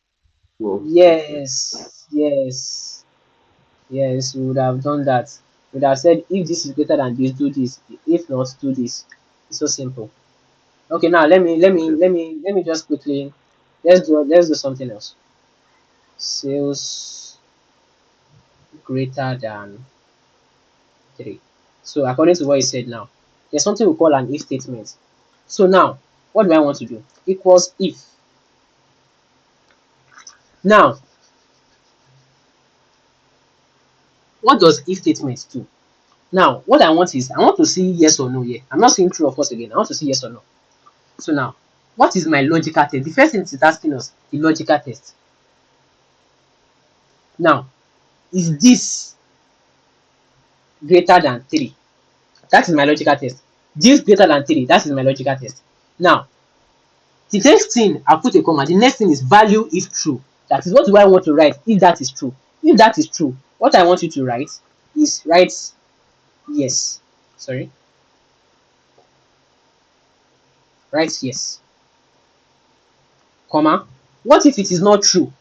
to statement? Yes, we would have done that. We would have said if this is greater than this, do this. If not, do this. It's so simple. Okay, now Okay. let me just quickly let's do something else. Sales greater than 3. So according to what you said now, there's something we call an if statement. So now, what do I want to do? Equals if. Now, what does if statement do? Now, what I want is I want to see yes or no here. I'm not saying true or false again. I want to see yes or no. So now, what is my logical test? The first thing it is asking us, the logical test. Now, is this greater than 3? That is my logical test. This greater than 3, that is my logical test. Now, the next thing, I'll put a comma. The next thing is value if true. That is what do I want to write if that is true. If that is true, what I want you to write is write yes. Sorry, write yes, comma. What if it is not true?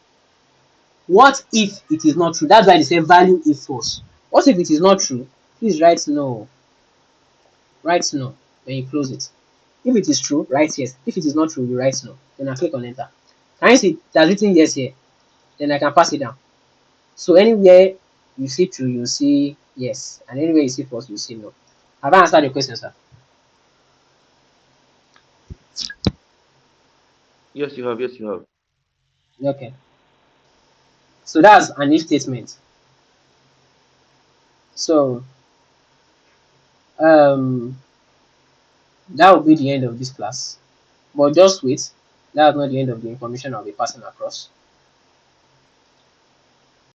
What if it is not true? That's why they say value if false. What if it is not true? Please write no. Write no when you close it. If it is true, write yes. If it is not true, you write no. Then I click on enter. Can you see it has written yes here? Then I can pass it down. So anywhere you see true, you see yes. And anywhere you see false, you see no. Have I answered the question, sir? Yes, you have. Yes, you have. Okay. So that's an if statement. So um that will be the end of this class. But just wait. That's not the end of the information I'll be passing across.